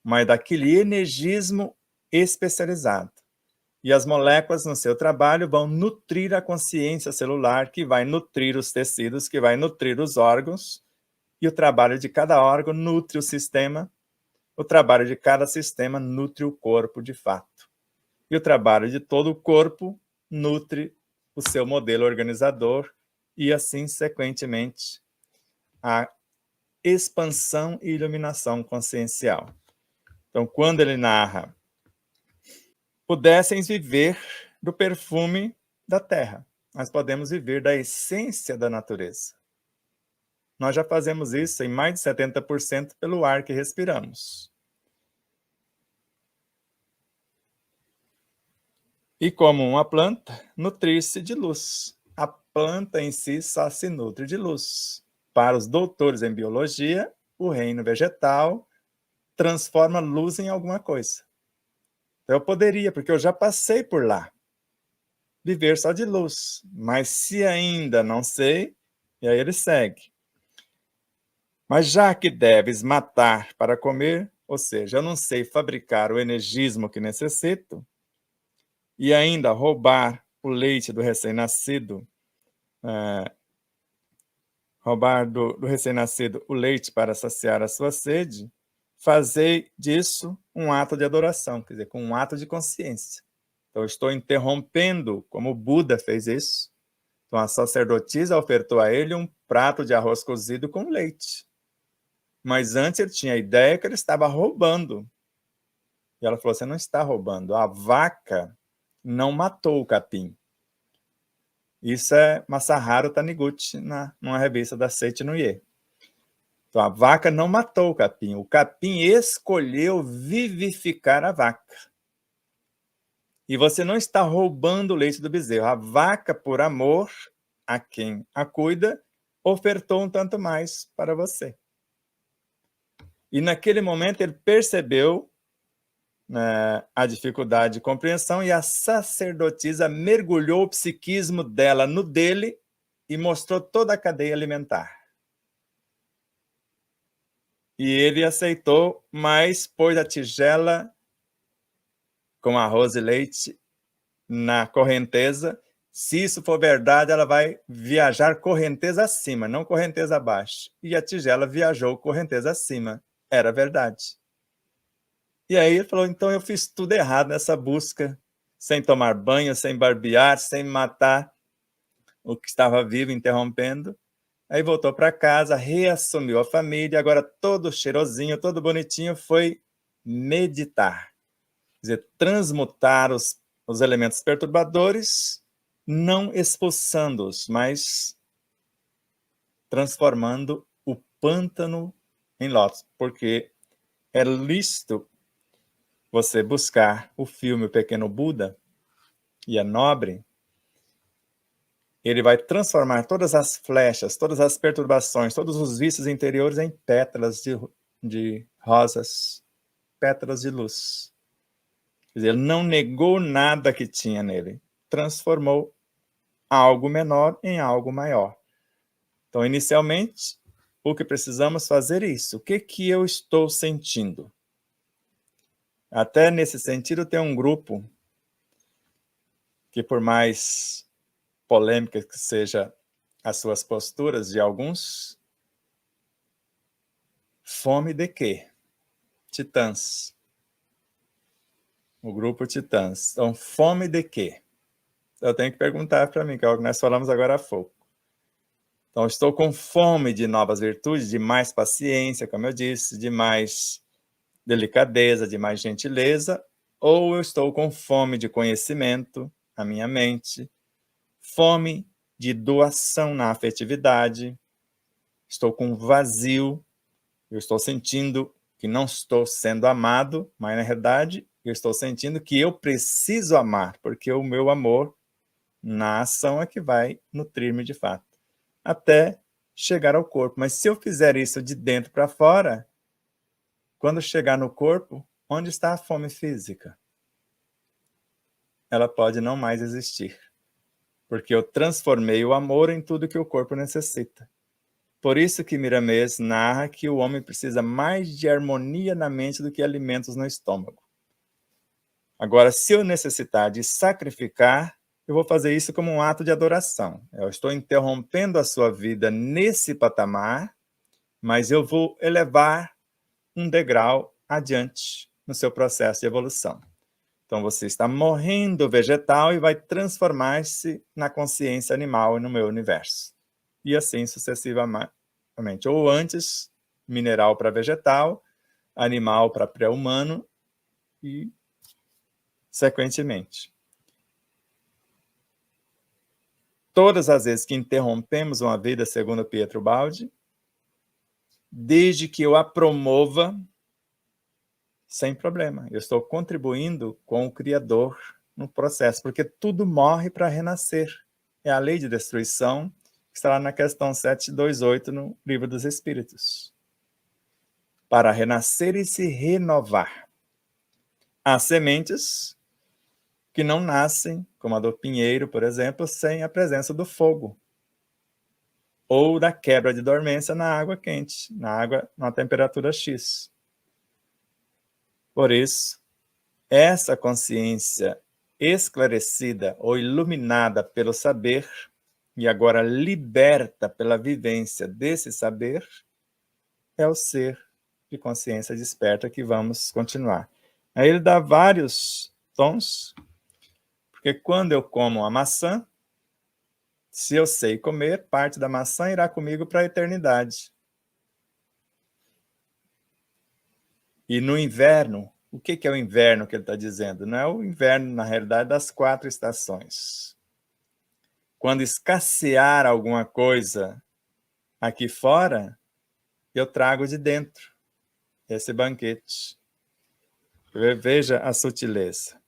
[SPEAKER 2] mas daquele energismo especializado. E as moléculas, no seu trabalho, vão nutrir a consciência celular, que vai nutrir os tecidos, que vai nutrir os órgãos, e o trabalho de cada órgão nutre o sistema, o trabalho de cada sistema nutre o corpo de fato. E o trabalho de todo o corpo nutre o seu modelo organizador, e assim, sequentemente, a expansão e iluminação consciencial. Então, quando ele narra, pudéssemos viver do perfume da terra, nós podemos viver da essência da natureza. Nós já fazemos isso em mais de 70% pelo ar que respiramos. E como uma planta, nutrir-se de luz. A planta em si só se nutre de luz. Para os doutores em biologia, o reino vegetal transforma luz em alguma coisa. Eu poderia, porque eu já passei por lá, viver só de luz. Mas se ainda não sei, e aí ele segue. Mas já que deves matar para comer, ou seja, eu não sei fabricar o energismo que necessito, e ainda roubar o leite do recém-nascido, roubar do recém-nascido o leite para saciar a sua sede, fazei disso um ato de adoração, quer dizer, com um ato de consciência. Então, eu estou interrompendo, como o Buda fez isso. Então, a sacerdotisa ofertou a ele um prato de arroz cozido com leite. Mas antes ele tinha a ideia que ele estava roubando. E ela falou, você não está roubando. A vaca não matou o capim. Isso é Masaharu Taniguchi, numa revista da Seiichi no Ie. Então, a vaca não matou o capim escolheu vivificar a vaca. E você não está roubando o leite do bezerro. A vaca, por amor a quem a cuida, ofertou um tanto mais para você. E naquele momento ele percebeu, né, a dificuldade de compreensão, e a sacerdotisa mergulhou o psiquismo dela no dele e mostrou toda a cadeia alimentar. E ele aceitou, mas pôs a tigela com arroz e leite na correnteza. Se isso for verdade, ela vai viajar correnteza acima, não correnteza abaixo. E a tigela viajou correnteza acima. Era verdade. E aí ele falou, então eu fiz tudo errado nessa busca, sem tomar banho, sem barbear, sem matar o que estava vivo, interrompendo. Aí voltou para casa, reassumiu a família, agora todo cheirosinho, todo bonitinho, foi meditar. Quer dizer, transmutar os elementos perturbadores, não expulsando-os, mas transformando o pântano em lótus. Porque é lícito você buscar o filme O Pequeno Buda, e é nobre, ele vai transformar todas as flechas, todas as perturbações, todos os vícios interiores em pétalas de rosas, pétalas de luz. Quer dizer, ele não negou nada que tinha nele, transformou algo menor em algo maior. Então, inicialmente, o que precisamos fazer é isso. O que eu estou sentindo? Até nesse sentido, tem um grupo que, por mais polêmica que seja as suas posturas de alguns, fome de quê? Titãs. O grupo Titãs. Então, fome de quê? Eu tenho que perguntar para mim, que é o que nós falamos agora há pouco. Então, estou com fome de novas virtudes, de mais paciência, como eu disse, de mais delicadeza, de mais gentileza, ou eu estou com fome de conhecimento, a minha mente, fome de doação na afetividade, estou com vazio, eu estou sentindo que não estou sendo amado, mas na realidade eu estou sentindo que eu preciso amar, porque o meu amor na ação é que vai nutrir-me de fato, até chegar ao corpo. Mas se eu fizer isso de dentro para fora, quando chegar no corpo, onde está a fome física? Ela pode não mais existir, porque eu transformei o amor em tudo que o corpo necessita. Por isso que Miramês narra que o homem precisa mais de harmonia na mente do que alimentos no estômago. Agora, se eu necessitar de sacrificar, eu vou fazer isso como um ato de adoração. Eu estou interrompendo a sua vida nesse patamar, mas eu vou elevar um degrau adiante no seu processo de evolução. Então, você está morrendo vegetal e vai transformar-se na consciência animal e no meu universo. E assim sucessivamente. Ou antes, mineral para vegetal, animal para pré-humano e sequentemente. Todas as vezes que interrompemos uma vida, segundo Pietro Baldi, desde que eu a promova, sem problema. Eu estou contribuindo com o Criador no processo, porque tudo morre para renascer. É a lei de destruição que está lá na questão 728 no Livro dos Espíritos. Para renascer e se renovar. Há sementes que não nascem, como a do pinheiro, por exemplo, sem a presença do fogo. Ou da quebra de dormência na água quente, na água na temperatura X. Por isso, essa consciência esclarecida ou iluminada pelo saber, e agora liberta pela vivência desse saber, é o ser de consciência desperta que vamos continuar. Aí ele dá vários tons, porque quando eu como a maçã, Se eu sei comer, parte da maçã irá comigo para a eternidade. E no inverno, o que é o inverno que ele está dizendo? Não é o inverno, na realidade, das 4 estações. Quando escassear alguma coisa aqui fora, eu trago de dentro esse banquete. Veja a sutileza.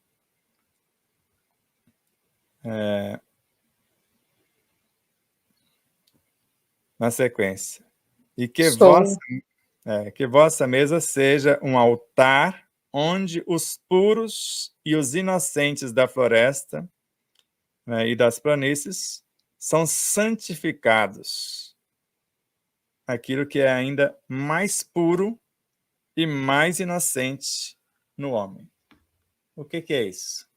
[SPEAKER 2] Na sequência. E que vossa mesa seja um altar onde os puros e os inocentes da floresta, né, e das planícies são santificados. Aquilo que é ainda mais puro e mais inocente no homem. O que é isso?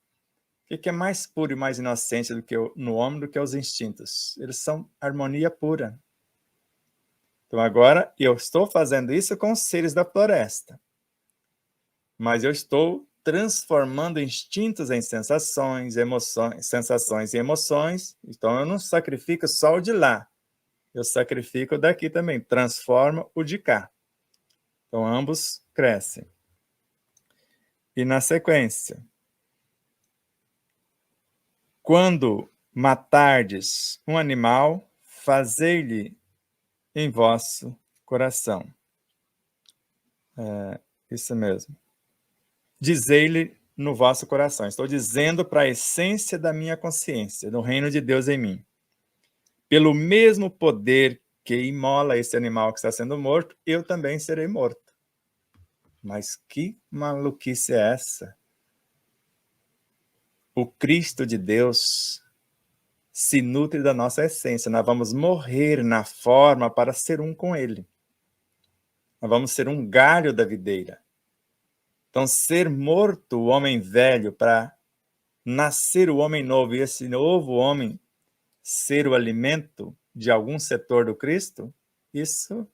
[SPEAKER 2] O que é mais puro e mais inocente no homem do que os instintos? Eles são harmonia pura. Então agora eu estou fazendo isso com os seres da floresta. Mas eu estou transformando instintos em sensações, emoções, sensações em emoções. Então eu não sacrifico só o de lá. Eu sacrifico o daqui também. Transformo o de cá. Então ambos crescem. E na sequência, quando matardes um animal, fazei-lhe em vosso coração. Isso mesmo. Dizei-lhe no vosso coração. Estou dizendo para a essência da minha consciência, do reino de Deus em mim. Pelo mesmo poder que imola esse animal que está sendo morto, eu também serei morto. Mas que maluquice é essa? O Cristo de Deus se nutre da nossa essência. Nós vamos morrer na forma para ser um com Ele. Nós vamos ser um galho da videira. Então, ser morto o homem velho para nascer o homem novo e esse novo homem ser o alimento de algum setor do Cristo, isso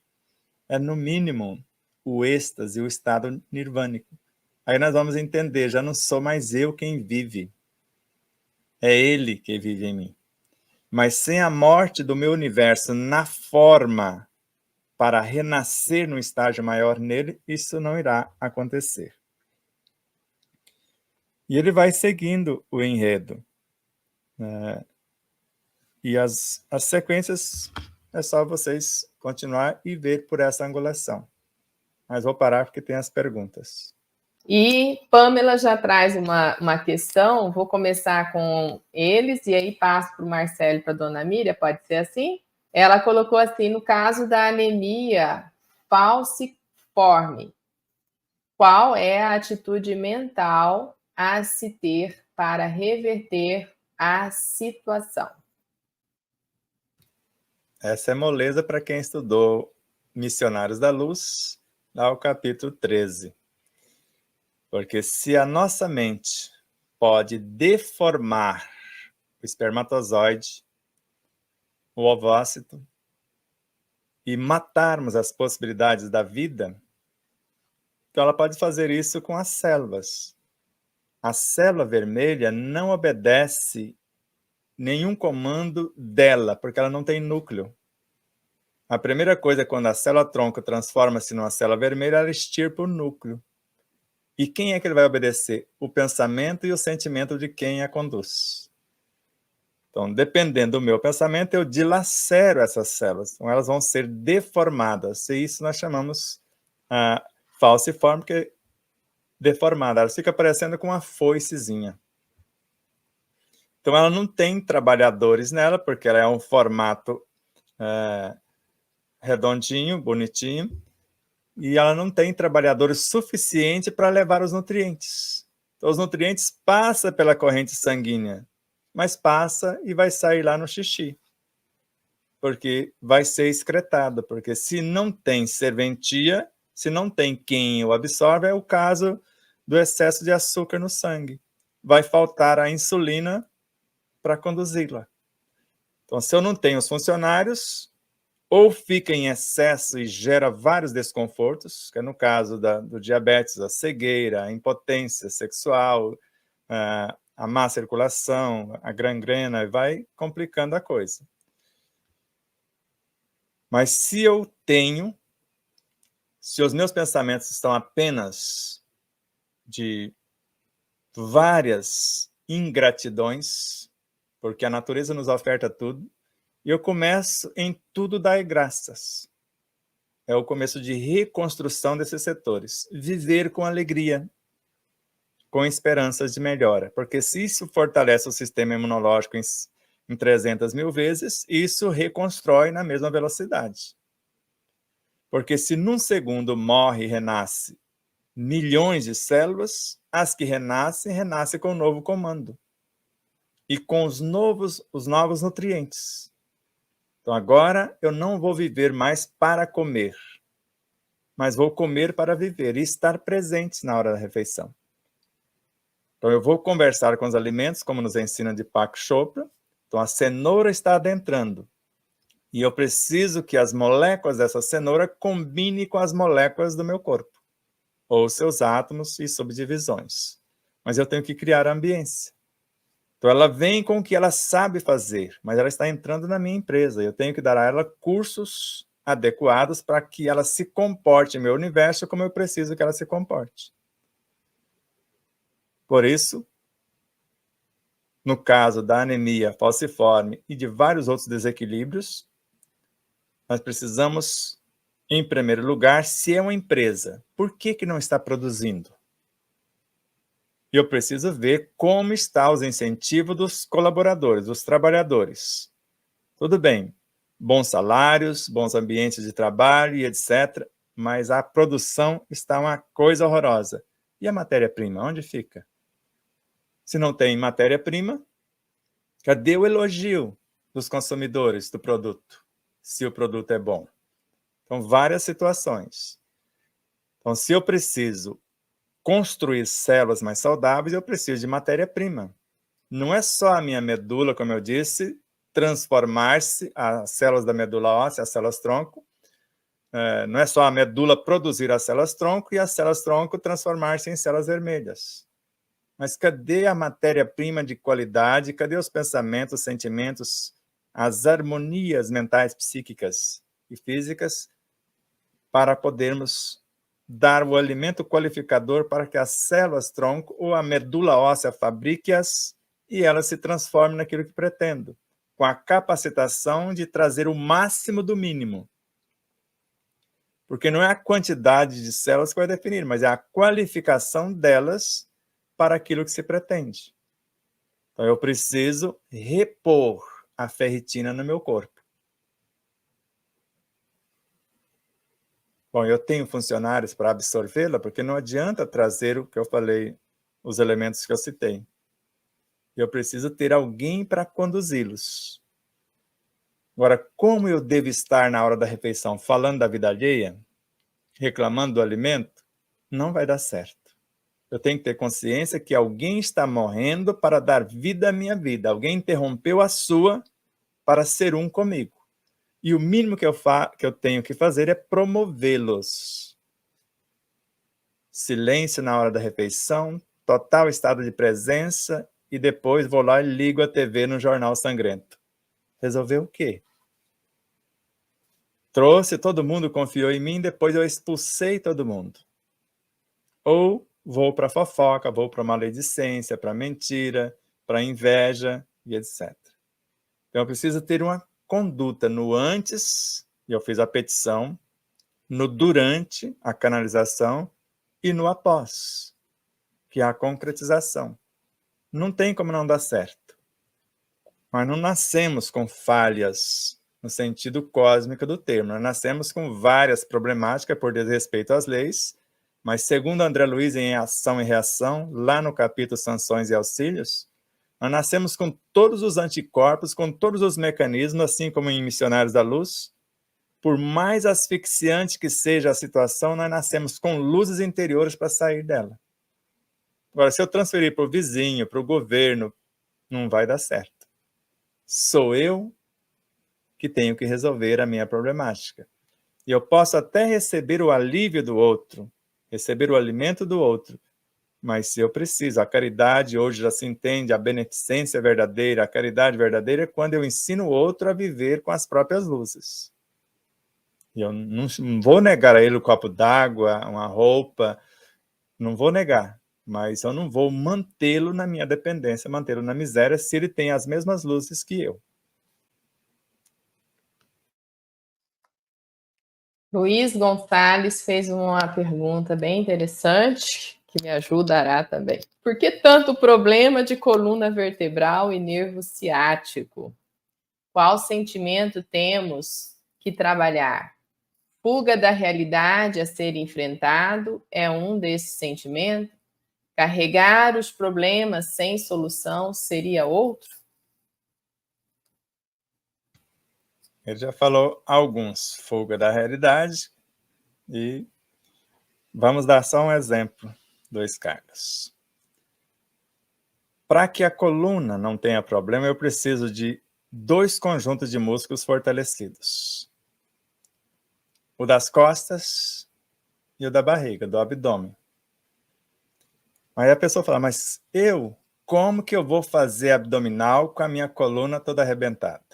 [SPEAKER 2] é, no mínimo, o êxtase, o estado nirvânico. Aí nós vamos entender, já não sou mais eu quem vive. É Ele que vive em mim. Mas sem a morte do meu universo na forma para renascer no estágio maior nele, isso não irá acontecer. E ele vai seguindo o enredo. E as sequências é só vocês continuar e ver por essa angulação. Mas vou parar porque tem as perguntas.
[SPEAKER 1] E Pamela já traz uma questão, vou começar com eles e aí passo para o Marcelo e para a dona Miriam, pode ser assim? Ela colocou assim, no caso da anemia falciforme, qual é a atitude mental a se ter para reverter a situação?
[SPEAKER 2] Essa é moleza para quem estudou Missionários da Luz, lá o capítulo 13. Porque se a nossa mente pode deformar o espermatozoide, o ovócito, e matarmos as possibilidades da vida, então ela pode fazer isso com as células. A célula vermelha não obedece nenhum comando dela, porque ela não tem núcleo. A primeira coisa é quando a célula-tronco transforma-se numa célula vermelha, ela extirpa o núcleo. E quem é que ele vai obedecer? O pensamento e o sentimento de quem a conduz. Então, dependendo do meu pensamento, eu dilacero essas células. Então, elas vão ser deformadas. E isso nós chamamos falciforme, que é deformada. Ela fica parecendo com uma foicezinha. Então, ela não tem trabalhadores nela, porque ela é um formato redondinho, bonitinho. E ela não tem trabalhadores suficiente para levar os nutrientes. Então, os nutrientes passam pela corrente sanguínea, mas passa e vai sair lá no xixi, porque vai ser excretado, porque se não tem serventia, se não tem quem o absorve, é o caso do excesso de açúcar no sangue. Vai faltar a insulina para conduzi-la. Então, se eu não tenho os funcionários, ou fica em excesso e gera vários desconfortos, que é no caso do diabetes, a cegueira, a impotência sexual, a má circulação, a gangrena, vai complicando a coisa. Mas se os meus pensamentos estão apenas de várias ingratidões, porque a natureza nos oferta tudo, e eu começo em tudo dar graças. É o começo de reconstrução desses setores. Viver com alegria, com esperanças de melhora. Porque se isso fortalece o sistema imunológico em 300 mil vezes, isso reconstrói na mesma velocidade. Porque se num segundo morre e renasce milhões de células, as que renascem com um novo comando. E com os novos nutrientes. Então agora eu não vou viver mais para comer, mas vou comer para viver e estar presente na hora da refeição. Então eu vou conversar com os alimentos, como nos ensina Deepak Chopra. Então a cenoura está adentrando. E eu preciso que as moléculas dessa cenoura combinem com as moléculas do meu corpo, ou seus átomos e subdivisões. Mas eu tenho que criar a ambiência. Então, ela vem com o que ela sabe fazer, mas ela está entrando na minha empresa. Eu tenho que dar a ela cursos adequados para que ela se comporte em meu universo como eu preciso que ela se comporte. Por isso, no caso da anemia falciforme e de vários outros desequilíbrios, nós precisamos, em primeiro lugar, se é uma empresa, por que não está produzindo? E eu preciso ver como estão os incentivos dos colaboradores, dos trabalhadores. Tudo bem, bons salários, bons ambientes de trabalho e etc., mas a produção está uma coisa horrorosa. E a matéria-prima, onde fica? Se não tem matéria-prima, cadê o elogio dos consumidores do produto, se o produto é bom? Então, várias situações. Então, se eu preciso construir células mais saudáveis, eu preciso de matéria-prima. Não é só a minha medula, como eu disse, transformar-se, as células da medula óssea, as células-tronco, não é só a medula produzir as células-tronco e as células-tronco transformar-se em células vermelhas. Mas cadê a matéria-prima de qualidade? Cadê os pensamentos, sentimentos, as harmonias mentais, psíquicas e físicas para podermos dar o alimento qualificador para que as células-tronco ou a medula óssea fabrique-as e elas se transformem naquilo que pretendo, com a capacitação de trazer o máximo do mínimo. Porque não é a quantidade de células que vai definir, mas é a qualificação delas para aquilo que se pretende. Então, eu preciso repor a ferritina no meu corpo. Bom, eu tenho funcionários para absorvê-la, porque não adianta trazer o que eu falei, os elementos que eu citei. Eu preciso ter alguém para conduzi-los. Agora, como eu devo estar na hora da refeição falando da vida alheia, reclamando do alimento, não vai dar certo. Eu tenho que ter consciência que alguém está morrendo para dar vida à minha vida. Alguém interrompeu a sua para ser um comigo. E o mínimo que eu tenho que fazer é promovê-los. Silêncio na hora da refeição, total estado de presença, e depois vou lá e ligo a TV no Jornal Sangrento. Resolveu o quê? Trouxe, todo mundo confiou em mim, depois eu expulsei todo mundo. Ou vou para a fofoca, vou para a maledicência, para a mentira, para a inveja e etc. Então eu preciso ter uma conduta no antes, e eu fiz a petição, no durante, a canalização, e no após, que é a concretização. Não tem como não dar certo. Nós não nascemos com falhas no sentido cósmico do termo. Nós nascemos com várias problemáticas por desrespeito às leis, mas segundo André Luiz em Ação e Reação, lá no capítulo Sanções e Auxílios, nós nascemos com todos os anticorpos, com todos os mecanismos, assim como em Missionários da Luz. Por mais asfixiante que seja a situação, nós nascemos com luzes interiores para sair dela. Agora, se eu transferir para o vizinho, para o governo, não vai dar certo. Sou eu que tenho que resolver a minha problemática. E eu posso até receber o alívio do outro, receber o alimento do outro, Mas se eu preciso, a caridade hoje já se entende, a beneficência verdadeira, a caridade verdadeira é quando eu ensino o outro a viver com as próprias luzes. E eu não vou negar a ele o copo d'água, uma roupa, não vou negar, mas eu não vou mantê-lo na minha dependência, mantê-lo na miséria, se ele tem as mesmas luzes que eu.
[SPEAKER 1] Luiz Gonçalves fez uma pergunta bem interessante, que me ajudará também. Por que tanto problema de coluna vertebral e nervo ciático? Qual sentimento temos que trabalhar? Fuga da realidade a ser enfrentado é um desses sentimentos? Carregar os problemas sem solução seria outro?
[SPEAKER 2] Ele já falou alguns, fuga da realidade, e vamos dar só um exemplo, 2 cargos. Para que a coluna não tenha problema, eu preciso de 2 conjuntos de músculos fortalecidos. O das costas e o da barriga, do abdômen. Aí a pessoa fala, mas como que eu vou fazer abdominal com a minha coluna toda arrebentada?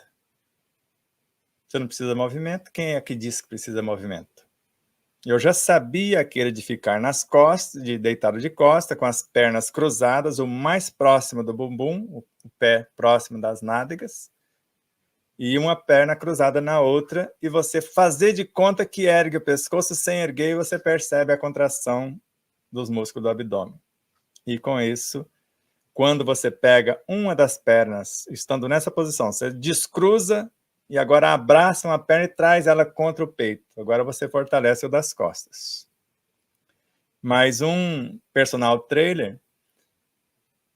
[SPEAKER 2] Você não precisa de movimento? Quem é que disse que precisa de movimento? Eu já sabia aquele de ficar nas costas, de deitado de costa, com as pernas cruzadas, o mais próximo do bumbum, o pé próximo das nádegas, e uma perna cruzada na outra, e você fazer de conta que ergue o pescoço sem erguer, e você percebe a contração dos músculos do abdômen. E com isso, quando você pega uma das pernas, estando nessa posição, você descruza e agora abraça uma perna e traz ela contra o peito. Agora você fortalece o das costas. Mais um personal trainer,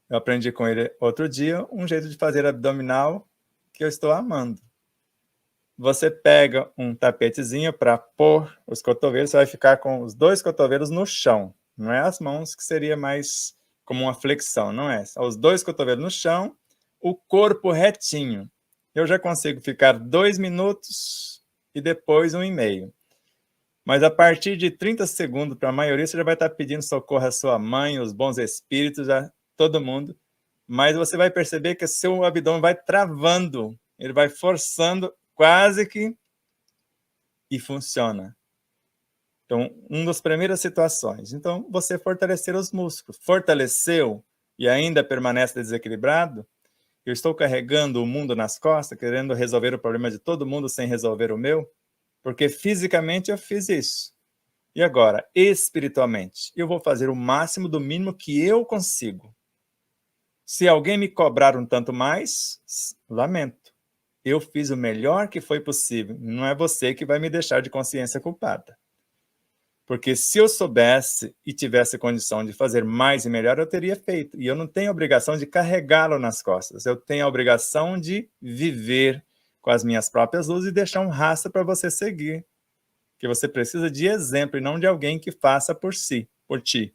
[SPEAKER 2] eu aprendi com ele outro dia, um jeito de fazer abdominal que eu estou amando. Você pega um tapetezinho para pôr os cotovelos, você vai ficar com os 2 cotovelos no chão. Não é as mãos, que seria mais como uma flexão, não é? Os 2 cotovelos no chão, o corpo retinho. Eu já consigo ficar 2 minutos e depois 1,5. Mas a partir de 30 segundos, para a maioria, você já vai estar pedindo socorro à sua mãe, os bons espíritos, a todo mundo. Mas você vai perceber que seu abdômen vai travando, ele vai forçando quase que, e funciona. Então, uma das primeiras situações. Então, você fortalecer os músculos. Fortaleceu e ainda permanece desequilibrado, eu estou carregando o mundo nas costas, querendo resolver o problema de todo mundo sem resolver o meu, porque fisicamente eu fiz isso. E agora, espiritualmente, eu vou fazer o máximo do mínimo que eu consigo. Se alguém me cobrar um tanto mais, lamento. Eu fiz o melhor que foi possível. Não é você que vai me deixar de consciência culpada. Porque se eu soubesse e tivesse condição de fazer mais e melhor, eu teria feito. E eu não tenho a obrigação de carregá-lo nas costas. Eu tenho a obrigação de viver com as minhas próprias luzes e deixar um rastro para você seguir. Que você precisa de exemplo e não de alguém que faça por ti.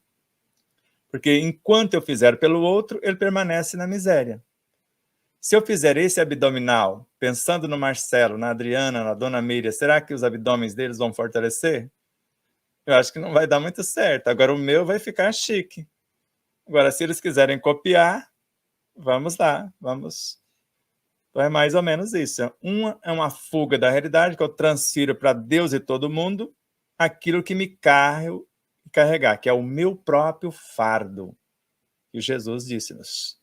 [SPEAKER 2] Porque enquanto eu fizer pelo outro, ele permanece na miséria. Se eu fizer esse abdominal, pensando no Marcelo, na Adriana, na Dona Miriam, será que os abdômenes deles vão fortalecer? Eu acho que não vai dar muito certo. Agora o meu vai ficar chique. Agora, se eles quiserem copiar, vamos lá, vamos. Então é mais ou menos isso. Uma é uma fuga da realidade, que eu transfiro para Deus e todo mundo aquilo que me carregar, que é o meu próprio fardo. E Jesus disse-nos: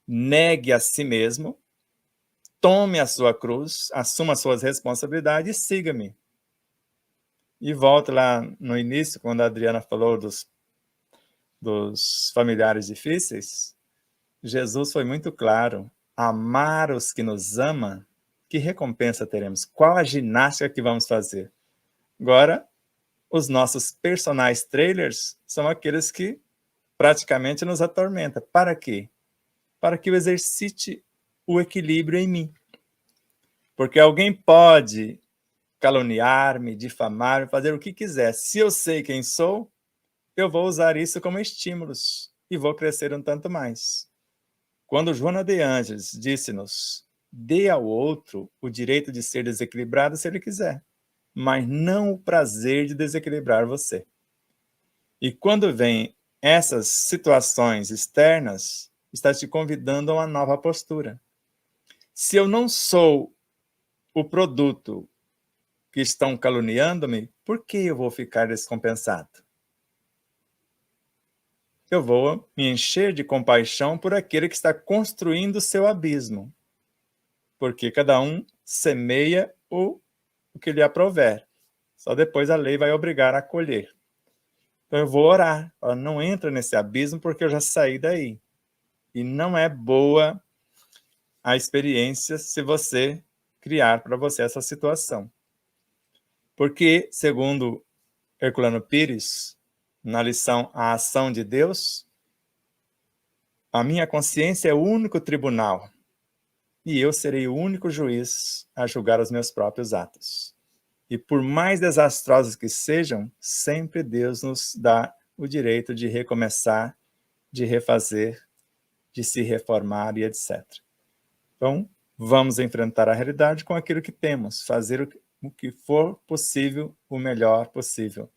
[SPEAKER 2] negue a si mesmo, tome a sua cruz, assuma as suas responsabilidades e siga-me. E volta lá no início, quando a Adriana falou dos familiares difíceis, Jesus foi muito claro: amar os que nos amam, que recompensa teremos? Qual a ginástica que vamos fazer? Agora, os nossos personagens trailers são aqueles que praticamente nos atormentam. Para quê? Para que eu exercite o equilíbrio em mim. Porque alguém pode caluniar-me, difamar-me, fazer o que quiser. Se eu sei quem sou, eu vou usar isso como estímulos e vou crescer um tanto mais. Quando Joana de Ângeles disse-nos: dê ao outro o direito de ser desequilibrado se ele quiser, mas não o prazer de desequilibrar você. E quando vem essas situações externas estão te convidando a uma nova postura. Se eu não sou o produto que estão caluniando-me, por que eu vou ficar descompensado? Eu vou me encher de compaixão por aquele que está construindo o seu abismo. Porque cada um semeia o que lhe aprouver. Só depois a lei vai obrigar a colher. Então eu vou orar. Não entra nesse abismo porque eu já saí daí. E não é boa a experiência se você criar para você essa situação. Porque, segundo Herculano Pires, na lição A Ação de Deus, a minha consciência é o único tribunal e eu serei o único juiz a julgar os meus próprios atos. E por mais desastrosos que sejam, sempre Deus nos dá o direito de recomeçar, de refazer, de se reformar e etc. Então, vamos enfrentar a realidade com aquilo que temos, fazer o que for possível, o melhor possível,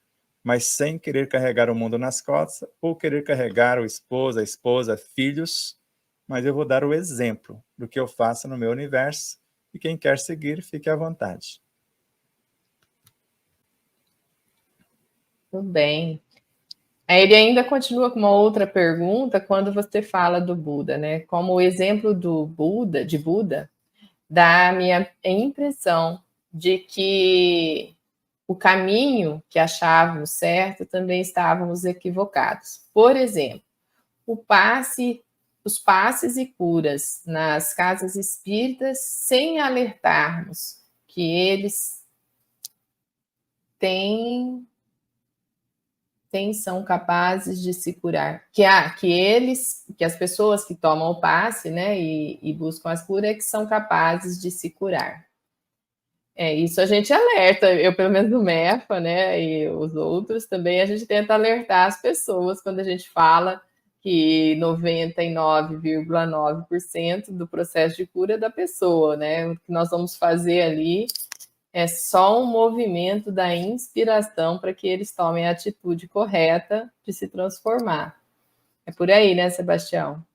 [SPEAKER 2] mas sem querer carregar o mundo nas costas ou querer carregar a esposa, filhos, mas eu vou dar o exemplo do que eu faço no meu universo e quem quer seguir, fique à vontade.
[SPEAKER 1] Tudo bem. Ele ainda continua com uma outra pergunta quando você fala do Buda, né? Como o exemplo do Buda, de Buda, dá a minha impressão de que o caminho que achávamos certo também estávamos equivocados. Por exemplo, os passes e curas nas casas espíritas, sem alertarmos que eles são capazes de se curar. Que as pessoas que tomam o passe, né, e buscam as curas, é que são capazes de se curar. Isso a gente alerta, eu pelo menos no MEFA, né, e os outros também, a gente tenta alertar as pessoas quando a gente fala que 99,9% do processo de cura é da pessoa, né, o que nós vamos fazer ali é só um movimento da inspiração para que eles tomem a atitude correta de se transformar. É por aí, né, Sebastião?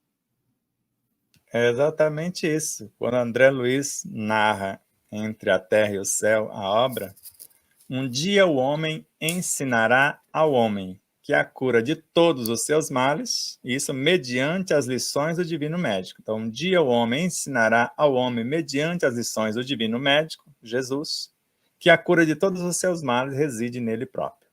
[SPEAKER 2] É exatamente isso. Quando André Luiz narra Entre a Terra e o Céu, a obra, um dia o homem ensinará ao homem que a cura de todos os seus males, isso mediante as lições do Divino Médico. Então, um dia o homem ensinará ao homem, mediante as lições do Divino Médico, Jesus, que a cura de todos os seus males reside nele próprio.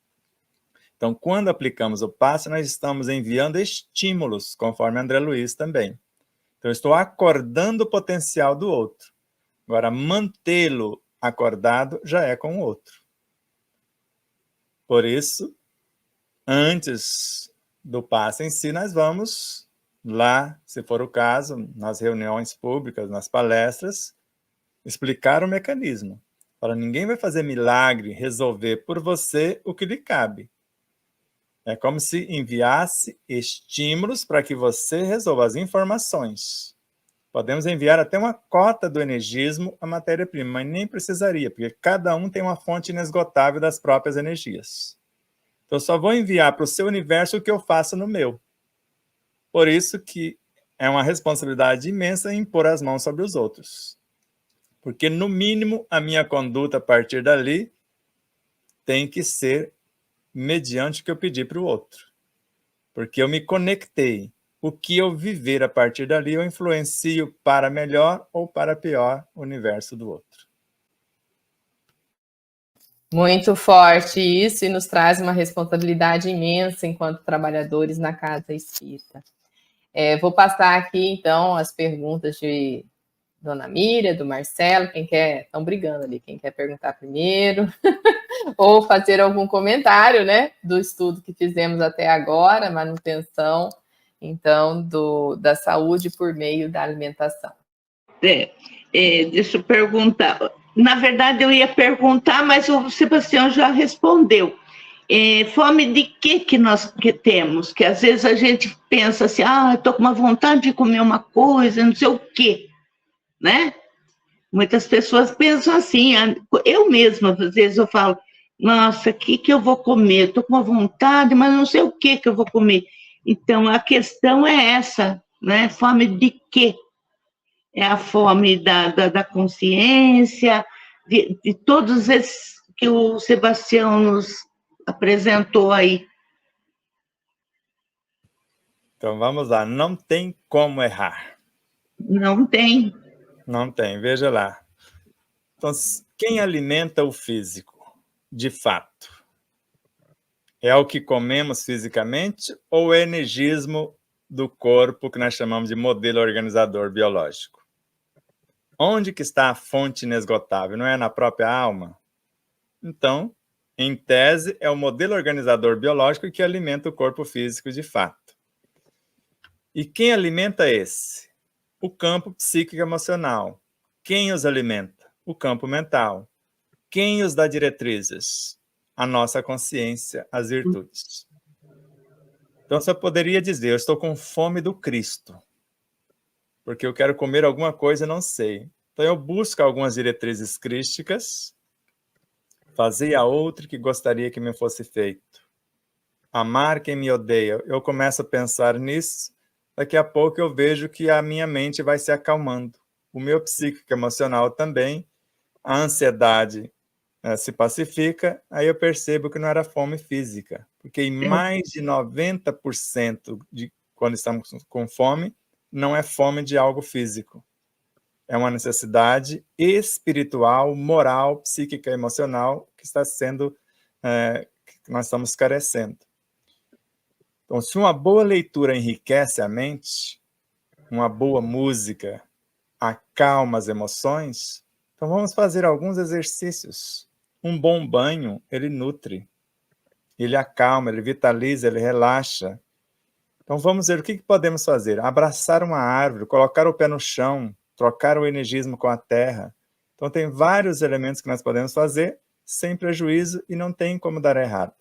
[SPEAKER 2] Então, quando aplicamos o passe, nós estamos enviando estímulos, conforme André Luiz também. Então, eu estou acordando o potencial do outro. Agora, mantê-lo acordado já é com o outro. Por isso, antes do passe em si, nós vamos lá, se for o caso, nas reuniões públicas, nas palestras, explicar o mecanismo. Fala, ninguém vai fazer milagre, resolver por você o que lhe cabe. É como se enviasse estímulos para que você resolva as informações. Podemos enviar até uma cota do energismo à matéria-prima, mas nem precisaria, porque cada um tem uma fonte inesgotável das próprias energias. Então, eu só vou enviar para o seu universo o que eu faço no meu. Por isso que é uma responsabilidade imensa impor as mãos sobre os outros. Porque, no mínimo, a minha conduta a partir dali tem que ser mediante o que eu pedi para o outro. Porque eu me conectei. O que eu viver a partir dali, eu influencio para melhor ou para pior o universo do outro.
[SPEAKER 1] Muito forte isso, e nos traz uma responsabilidade imensa enquanto trabalhadores na Casa Espírita. Vou passar aqui, então, as perguntas de Dona Miriam, do Marcelo, quem quer, estão brigando ali, quem quer perguntar primeiro, ou fazer algum comentário, né, do estudo que fizemos até agora, manutenção, então, da saúde por meio da alimentação.
[SPEAKER 4] Deixa eu perguntar. Na verdade, eu ia perguntar, mas o Sebastião já respondeu. Fome de que nós temos? Que às vezes a gente pensa assim, estou com uma vontade de comer uma coisa, não sei o quê, né? Muitas pessoas pensam assim, eu mesma, às vezes eu falo, nossa, o que eu vou comer? Estou com uma vontade, mas não sei o que eu vou comer. Então, a questão é essa, né? Fome de quê? É a fome da consciência, de todos esses que o Sebastião nos apresentou aí.
[SPEAKER 2] Então vamos lá, não tem como errar.
[SPEAKER 4] Não tem.
[SPEAKER 2] Não tem, veja lá. Então, quem alimenta o físico, de fato? É o que comemos fisicamente ou é o energismo do corpo que nós chamamos de modelo organizador biológico? Onde que está a fonte inesgotável? Não é na própria alma? Então, em tese, é o modelo organizador biológico que alimenta o corpo físico de fato. E quem alimenta esse? O campo psíquico emocional. Quem os alimenta? O campo mental. Quem os dá diretrizes? A nossa consciência, as virtudes. Então, você poderia dizer, eu estou com fome do Cristo, porque eu quero comer alguma coisa e não sei. Então, eu busco algumas diretrizes crísticas, fazer a outra que gostaria que me fosse feito. Amar quem me odeia. Eu começo a pensar nisso, daqui a pouco eu vejo que a minha mente vai se acalmando. O meu psíquico emocional também, a ansiedade se pacifica, aí eu percebo que não era fome física, porque em mais de 90% de quando estamos com fome, não é fome de algo físico. É uma necessidade espiritual, moral, psíquica, emocional que está sendo, que nós estamos carecendo. Então, se uma boa leitura enriquece a mente, uma boa música acalma as emoções, então vamos fazer alguns exercícios. Um bom banho, ele nutre, ele acalma, ele vitaliza, ele relaxa. Então vamos ver o que podemos fazer. Abraçar uma árvore, colocar o pé no chão, trocar o energismo com a terra. Então tem vários elementos que nós podemos fazer sem prejuízo e não tem como dar errado.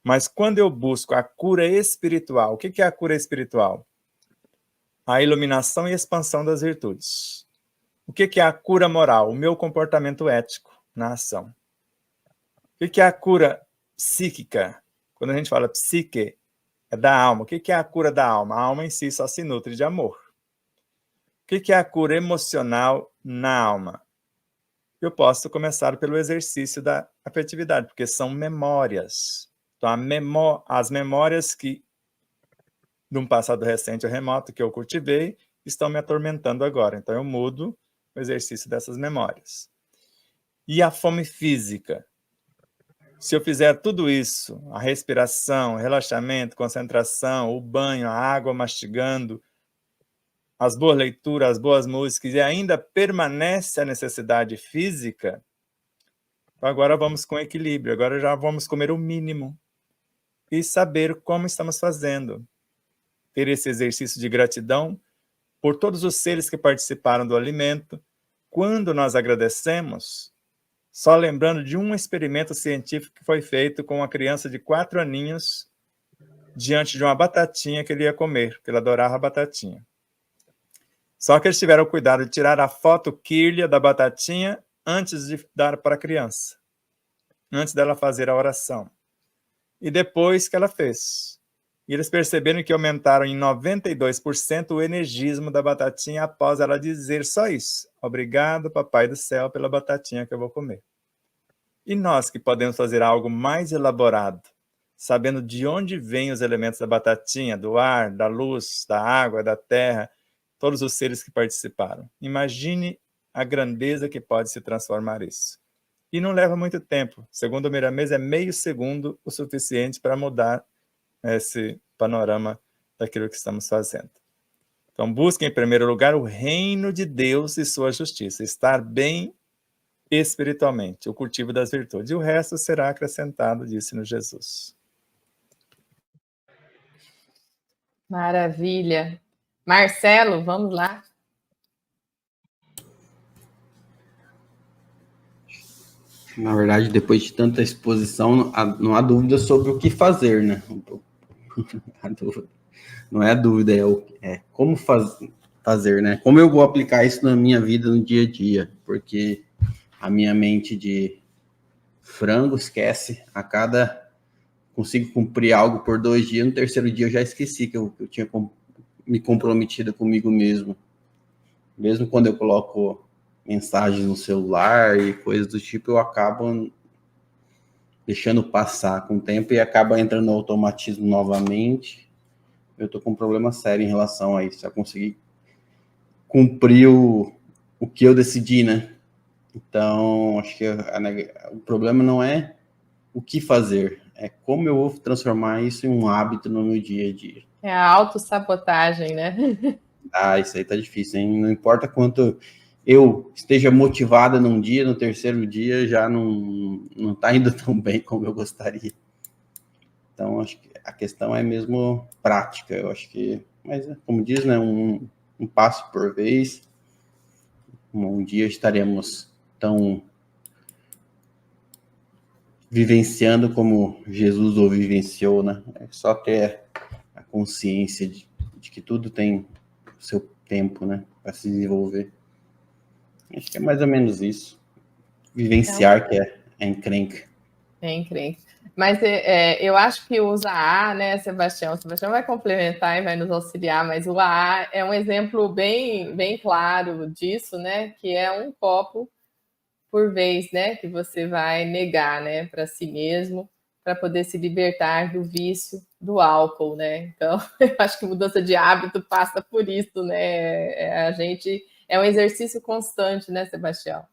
[SPEAKER 2] Mas quando eu busco a cura espiritual, o que é a cura espiritual? A iluminação e expansão das virtudes. O que é a cura moral? O meu comportamento ético na ação. O que é a cura psíquica? Quando a gente fala psique, é da alma. O que é a cura da alma? A alma em si só se nutre de amor. O que é a cura emocional na alma? Eu posso começar pelo exercício da afetividade, porque são memórias. Então, as memórias que, de um passado recente ou remoto que eu cultivei, estão me atormentando agora. Então, eu mudo o exercício dessas memórias. E a fome física? Se eu fizer tudo isso, a respiração, o relaxamento, concentração, o banho, a água mastigando, as boas leituras, as boas músicas, e ainda permanece a necessidade física, então agora vamos com equilíbrio, agora já vamos comer o mínimo e saber como estamos fazendo. Ter esse exercício de gratidão por todos os seres que participaram do alimento. Quando nós agradecemos, só lembrando de um experimento científico que foi feito com uma criança de 4 aninhos diante de uma batatinha que ele ia comer, que ele adorava batatinha. Só que eles tiveram o cuidado de tirar a foto quirlia da batatinha antes de dar para a criança, antes dela fazer a oração. E depois que ela fez. E eles perceberam que aumentaram em 92% o energismo da batatinha após ela dizer só isso. Obrigado, Papai do Céu, pela batatinha que eu vou comer. E nós que podemos fazer algo mais elaborado, sabendo de onde vêm os elementos da batatinha, do ar, da luz, da água, da terra, todos os seres que participaram. Imagine a grandeza que pode se transformar isso. E não leva muito tempo. Segundo o Miramês, é meio segundo o suficiente para mudar esse panorama daquilo que estamos fazendo. Então, busquem em primeiro lugar o reino de Deus e sua justiça, estar bem espiritualmente, o cultivo das virtudes, e o resto será acrescentado, disse-nos Jesus.
[SPEAKER 1] Maravilha. Marcelo, vamos lá.
[SPEAKER 3] Na verdade, depois de tanta exposição, não há dúvida sobre o que fazer, né? Não é a dúvida, é como fazer, né? Como eu vou aplicar isso na minha vida, no dia a dia, porque a minha mente de frango esquece a cada consigo cumprir algo por 2 dias, no terceiro dia eu já esqueci que eu tinha me comprometido comigo mesmo. Mesmo quando eu coloco mensagens no celular e coisas do tipo, eu acabo deixando passar com o tempo e acaba entrando no automatismo novamente. Eu tô com um problema sério em relação a isso, a conseguir cumprir o que eu decidi, né? Então, acho que o problema não é o que fazer, é como eu vou transformar isso em um hábito no meu dia a dia.
[SPEAKER 1] É a autossabotagem, né?
[SPEAKER 3] Ah, isso aí tá difícil, hein? Não importa quanto eu esteja motivada num dia, no terceiro dia já não tá indo tão bem como eu gostaria. Então, acho que a questão é mesmo prática, eu acho que, mas como diz, né, um passo por vez. Um dia estaremos tão vivenciando como Jesus o vivenciou, né? É só ter a consciência de que tudo tem o seu tempo, né, para se desenvolver. Acho que é mais ou menos isso. Vivenciar que é encrenca.
[SPEAKER 1] É encrenca. Mas eu acho que usa A, né, Sebastião? O Sebastião vai complementar e vai nos auxiliar, mas o AA é um exemplo bem, bem claro disso, né? Que é um copo por vez, né? Que você vai negar, né, para si mesmo, para poder se libertar do vício do álcool, né? Então, eu acho que mudança de hábito passa por isso, né? A gente é um exercício constante, né, Sebastião?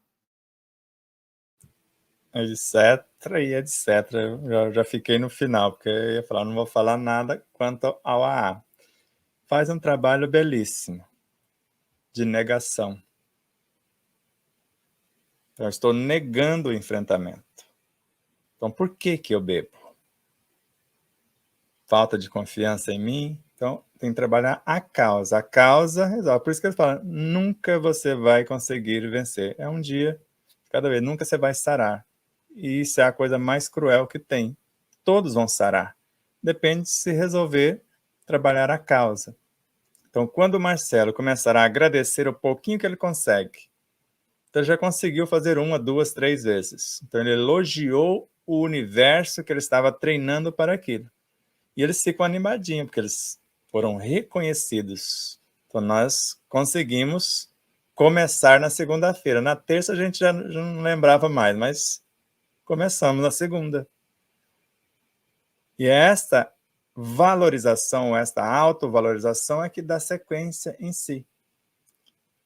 [SPEAKER 2] Etc. e etc. Eu já fiquei no final, porque eu ia falar, não vou falar nada quanto ao AA. Faz um trabalho belíssimo de negação. Então, eu estou negando o enfrentamento. Então, por que eu bebo? Falta de confiança em mim? Então, tem que trabalhar a causa. A causa resolve. Por isso que eles falam, nunca você vai conseguir vencer. É um dia, cada vez, nunca você vai sarar. E isso é a coisa mais cruel que tem. Todos vão sarar. Depende de se resolver trabalhar a causa. Então, quando o Marcelo começar a agradecer o pouquinho que ele consegue, então ele já conseguiu fazer 1, 2, 3 vezes. Então, ele elogiou o universo que ele estava treinando para aquilo. E eles ficam animadinhos, porque eles foram reconhecidos. Então, nós conseguimos começar na segunda-feira. Na terça, a gente já não lembrava mais, mas começamos na segunda. E esta valorização, esta autovalorização é que dá sequência em si.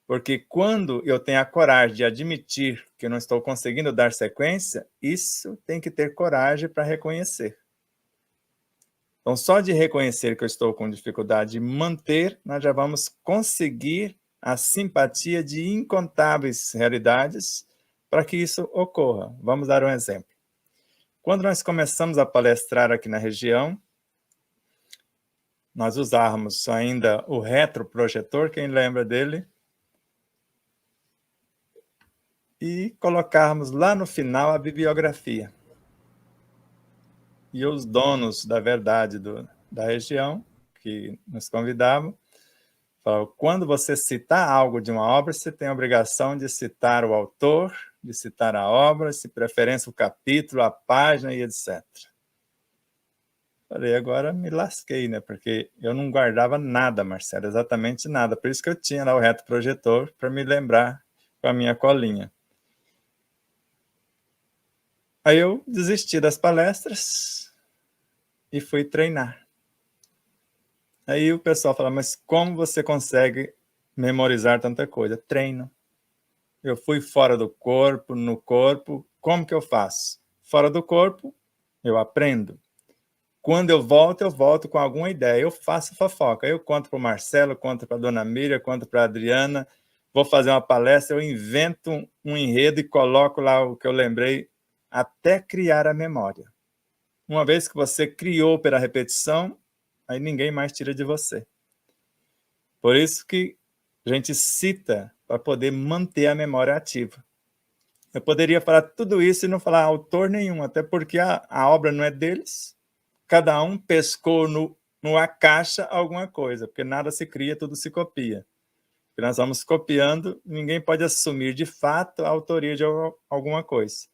[SPEAKER 2] Porque quando eu tenho a coragem de admitir que eu não estou conseguindo dar sequência, isso tem que ter coragem para reconhecer. Então, só de reconhecer que eu estou com dificuldade de manter, nós já vamos conseguir a simpatia de incontáveis realidades para que isso ocorra. Vamos dar um exemplo. Quando nós começamos a palestrar aqui na região, nós usávamos ainda o retroprojetor, quem lembra dele? E colocarmos lá no final a bibliografia. E os donos da verdade da região, que nos convidavam, falavam, quando você citar algo de uma obra, você tem a obrigação de citar o autor, de citar a obra, se preferência o capítulo, a página e etc. Falei, agora me lasquei, né? Porque eu não guardava nada, Marcelo, exatamente nada. Por isso que eu tinha lá o retroprojetor, para me lembrar com a minha colinha. Aí eu desisti das palestras e fui treinar. Aí o pessoal fala, mas como você consegue memorizar tanta coisa? Treino. Eu fui fora do corpo, no corpo, como que eu faço? Fora do corpo, eu aprendo. Quando eu volto com alguma ideia, eu faço fofoca. Eu conto para o Marcelo, conto para a dona Miriam, conto para a Adriana, vou fazer uma palestra, eu invento um enredo e coloco lá o que eu lembrei, até criar a memória. Uma vez que você criou pela repetição, aí ninguém mais tira de você. Por isso que a gente cita para poder manter a memória ativa. Eu poderia falar tudo isso e não falar autor nenhum, até porque a obra não é deles. Cada um pescou numa caixa alguma coisa, porque nada se cria, tudo se copia. Porque nós vamos copiando, ninguém pode assumir de fato a autoria de alguma coisa.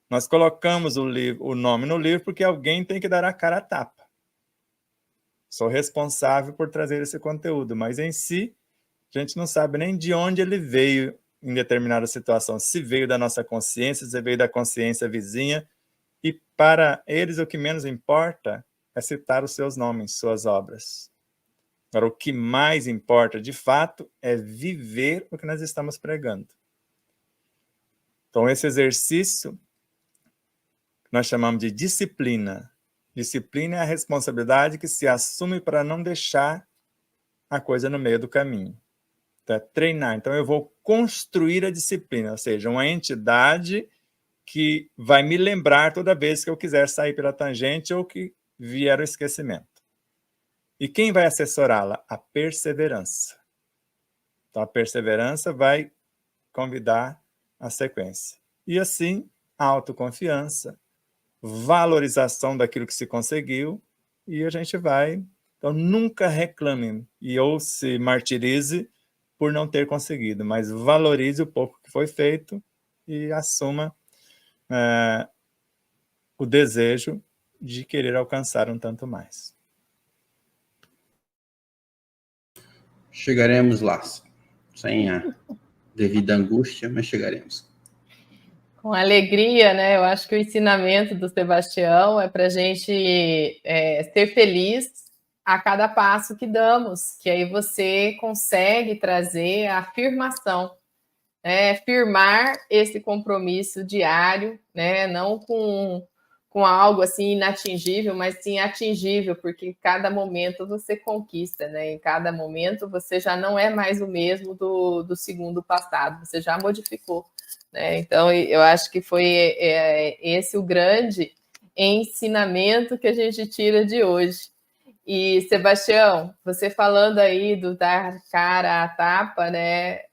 [SPEAKER 2] Nós colocamos o nome no livro porque alguém tem que dar a cara a tapa. Sou responsável por trazer esse conteúdo, mas em si, a gente não sabe nem de onde ele veio em determinada situação. Se veio da nossa consciência, se veio da consciência vizinha. E para eles o que menos importa é citar os seus nomes, suas obras. Agora, o que mais importa, de fato, é viver o que nós estamos pregando. Então, esse exercício nós chamamos de disciplina. Disciplina é a responsabilidade que se assume para não deixar a coisa no meio do caminho. Então, é treinar. Então, eu vou construir a disciplina, ou seja, uma entidade que vai me lembrar toda vez que eu quiser sair pela tangente ou que vier o esquecimento. E quem vai assessorá-la? A perseverança. Então, a perseverança vai convidar a sequência. E assim, a autoconfiança, valorização daquilo que se conseguiu, e a gente vai... Então, nunca reclame ou se martirize por não ter conseguido, mas valorize o pouco que foi feito e assuma o desejo de querer alcançar um tanto mais.
[SPEAKER 3] Chegaremos lá, sem a devida angústia, mas chegaremos.
[SPEAKER 1] Com alegria, né? Eu acho que o ensinamento do Sebastião é para a gente ser feliz a cada passo que damos, que aí você consegue trazer a afirmação, firmar esse compromisso diário, né? Não com algo assim inatingível, mas sim atingível, porque em cada momento você conquista, né? Em cada momento você já não é mais o mesmo do segundo passado, você já modificou, né? Então, eu acho que foi esse o grande ensinamento que a gente tira de hoje. E, Sebastião, você falando aí do dar cara à tapa, né?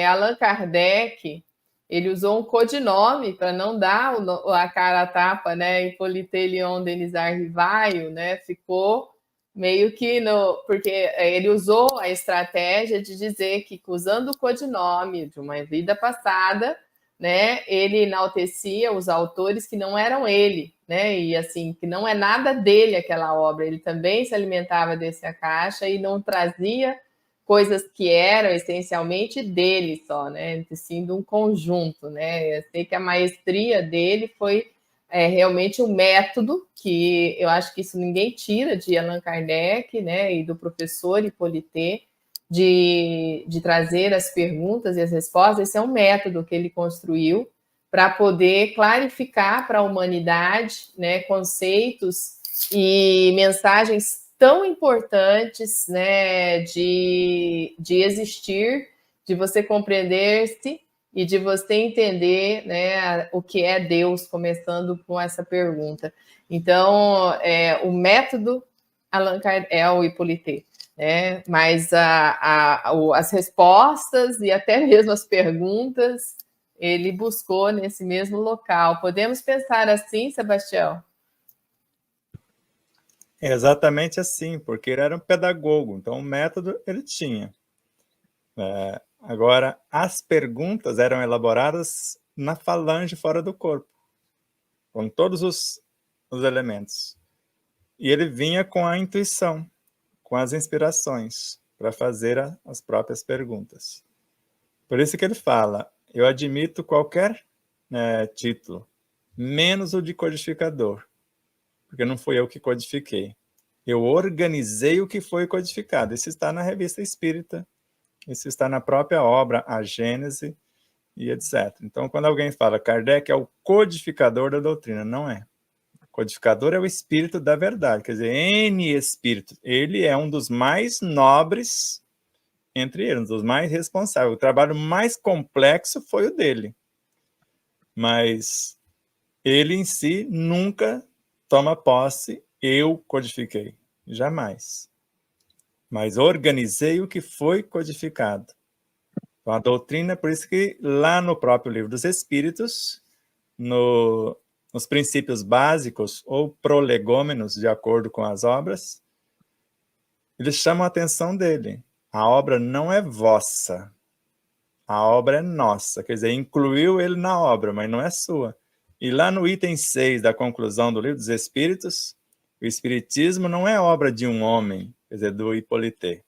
[SPEAKER 1] Allan Kardec, ele usou um codinome para não dar a cara à tapa, né? Hippolyte Léon Denis Rivaio, né? Ficou meio que porque ele usou a estratégia de dizer que, usando o codinome de uma vida passada, né? Ele enaltecia os autores que não eram ele, né? E assim, que não é nada dele aquela obra. Ele também se alimentava dessa caixa e não trazia coisas que eram essencialmente dele só, né? Sim, de um conjunto, né? Eu sei que a maestria dele foi realmente um método que eu acho que isso ninguém tira de Allan Kardec, né? E do professor Hippolyte, de trazer as perguntas e as respostas. Esse é um método que ele construiu para poder clarificar para a humanidade, né, conceitos e mensagens tão importantes, né, de existir, de você compreender-se e de você entender, né, o que é Deus, começando com essa pergunta. Então, o método Allan Kardec é o Hippolyte, né? Mas as respostas e até mesmo as perguntas ele buscou nesse mesmo local. Podemos pensar assim, Sebastião?
[SPEAKER 2] É exatamente assim, porque ele era um pedagogo, então o método ele tinha. Agora, as perguntas eram elaboradas na falange fora do corpo, com todos os elementos. E ele vinha com a intuição, com as inspirações, para fazer as próprias perguntas. Por isso que ele fala, eu admito qualquer título, menos o de codificador, porque não fui eu que codifiquei. Eu organizei o que foi codificado. Isso está na Revista Espírita, isso está na própria obra, a Gênese, e etc. Então, quando alguém fala Kardec é o codificador da doutrina, não é. O codificador é o espírito da verdade, quer dizer, N espírito. Ele é um dos mais nobres entre eles, um dos mais responsáveis. O trabalho mais complexo foi o dele. Mas ele em si nunca toma posse, eu codifiquei. Jamais. Mas organizei o que foi codificado. Então, a doutrina, por isso que lá no próprio Livro dos Espíritos, nos princípios básicos, ou prolegômenos, de acordo com as obras, eles chamam a atenção dele. A obra não é vossa. A obra é nossa. Quer dizer, incluiu ele na obra, mas não é sua. E lá no item 6 da conclusão do Livro dos Espíritos, o Espiritismo não é obra de um homem, quer dizer, do Hippolyte.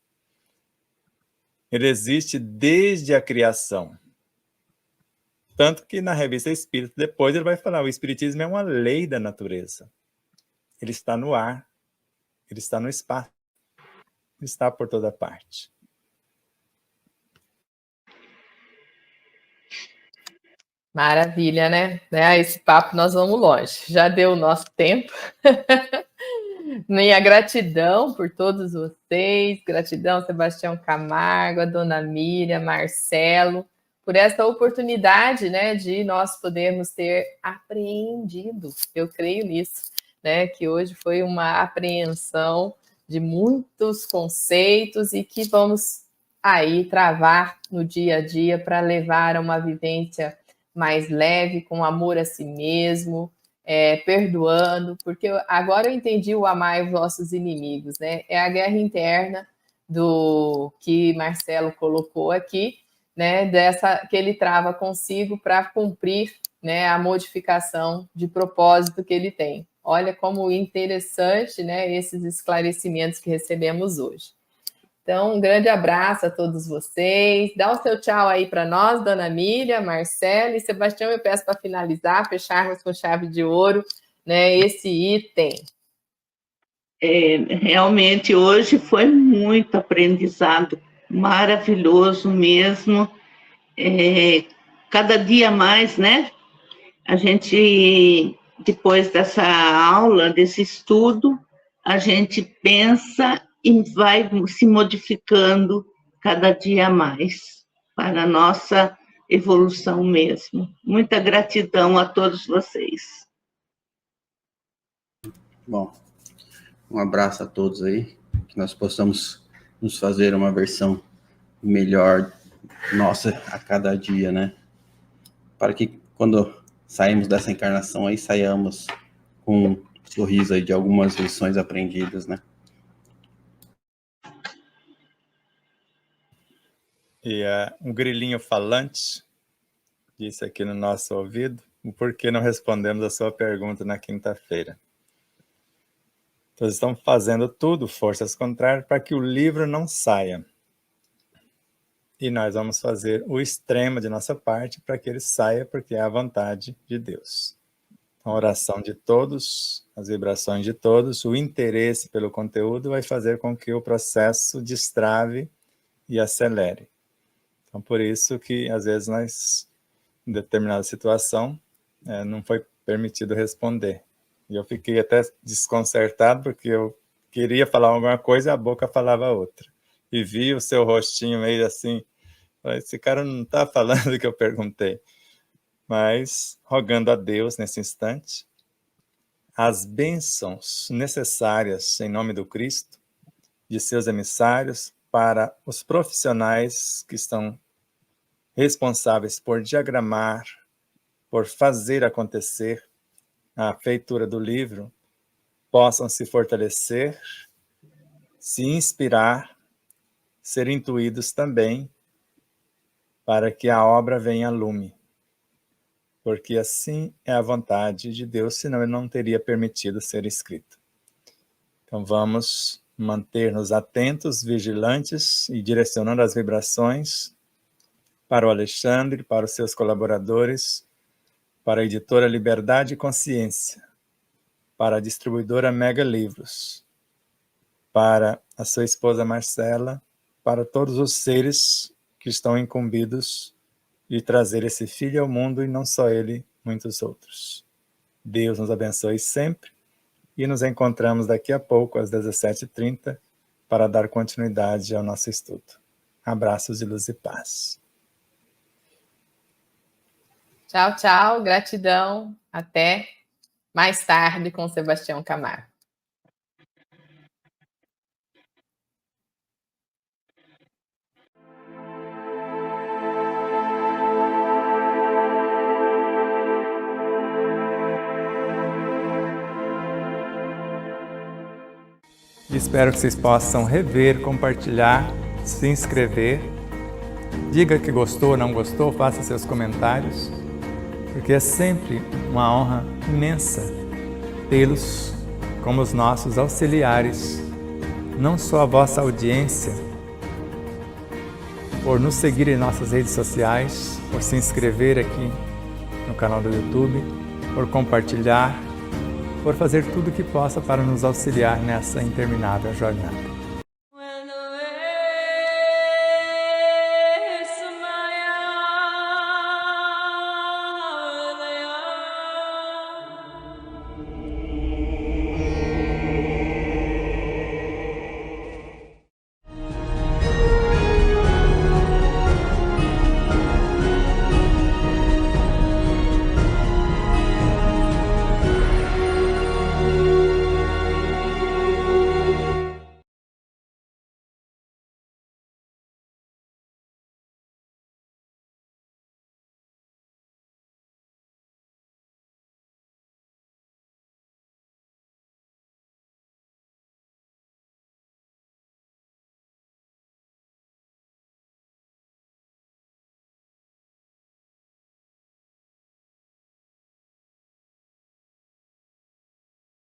[SPEAKER 2] Ele existe desde a criação. Tanto que na Revista Espírita, depois ele vai falar, o Espiritismo é uma lei da natureza. Ele está no ar, ele está no espaço, ele está por toda parte.
[SPEAKER 1] Maravilha, né? Esse papo nós vamos longe. Já deu o nosso tempo. Minha gratidão por todos vocês. Gratidão, Sebastião Camargo, a Dona Miriam, Marcelo, por essa oportunidade, né, de nós podermos ter apreendido. Eu creio nisso, né, que hoje foi uma apreensão de muitos conceitos e que vamos aí travar no dia a dia para levar a uma vivência mais leve, com amor a si mesmo, perdoando, porque agora eu entendi o amar os vossos inimigos, né? É a guerra interna do que Marcelo colocou aqui, né? Dessa que ele trava consigo para cumprir, né, a modificação de propósito que ele tem. Olha como interessante, né, esses esclarecimentos que recebemos hoje. Então, um grande abraço a todos vocês. Dá o seu tchau aí para nós, Dona Miriam, Marcelo e Sebastião. Eu peço para finalizar, fecharmos com chave de ouro, né, esse item.
[SPEAKER 4] Realmente, hoje foi muito aprendizado, maravilhoso mesmo. Cada dia mais, né? A gente, depois dessa aula, desse estudo, a gente pensa e vai se modificando cada dia mais para a nossa evolução mesmo. Muita gratidão a todos vocês.
[SPEAKER 3] Bom, um abraço a todos aí, que nós possamos nos fazer uma versão melhor nossa a cada dia, né? Para que quando saímos dessa encarnação aí, saiamos com um sorriso aí de algumas lições aprendidas, né?
[SPEAKER 2] E um grilinho falante disse aqui no nosso ouvido o porquê não respondemos a sua pergunta na quinta-feira. Nós estamos fazendo tudo, forças contrárias, para que o livro não saia. E nós vamos fazer o extremo de nossa parte para que ele saia, porque é a vontade de Deus. A oração de todos, as vibrações de todos, o interesse pelo conteúdo vai fazer com que o processo destrave e acelere. Então, por isso que, às vezes, nós, em determinada situação, não foi permitido responder. E eu fiquei até desconcertado, porque eu queria falar alguma coisa e a boca falava outra. E vi o seu rostinho meio assim, esse cara não está falando o que eu perguntei. Mas, rogando a Deus, nesse instante, as bênçãos necessárias, em nome do Cristo, de seus emissários, para os profissionais que estão responsáveis por diagramar, por fazer acontecer a feitura do livro, possam se fortalecer, se inspirar, ser intuídos também, para que a obra venha a lume. Porque assim é a vontade de Deus, senão ele não teria permitido ser escrito. Então vamos manter-nos atentos, vigilantes e direcionando as vibrações para o Alexandre, para os seus colaboradores, para a editora Liberdade e Consciência, para a distribuidora Mega Livros, para a sua esposa Marcela, para todos os seres que estão incumbidos de trazer esse filho ao mundo e não só ele, muitos outros. Deus nos abençoe sempre. E nos encontramos daqui a pouco, às 17h30, para dar continuidade ao nosso estudo. Abraços de luz e paz.
[SPEAKER 1] Tchau, tchau. Gratidão. Até mais tarde com Sebastião Camargo.
[SPEAKER 2] Espero que vocês possam rever, compartilhar, se inscrever. Diga que gostou ou não gostou, faça seus comentários. porque é sempre uma honra imensa tê-los como os nossos auxiliares, não só a vossa audiência, por nos seguir em nossas redes sociais, por se inscrever aqui no canal do YouTube, por compartilhar, por fazer tudo o que possa para nos auxiliar nessa interminável jornada.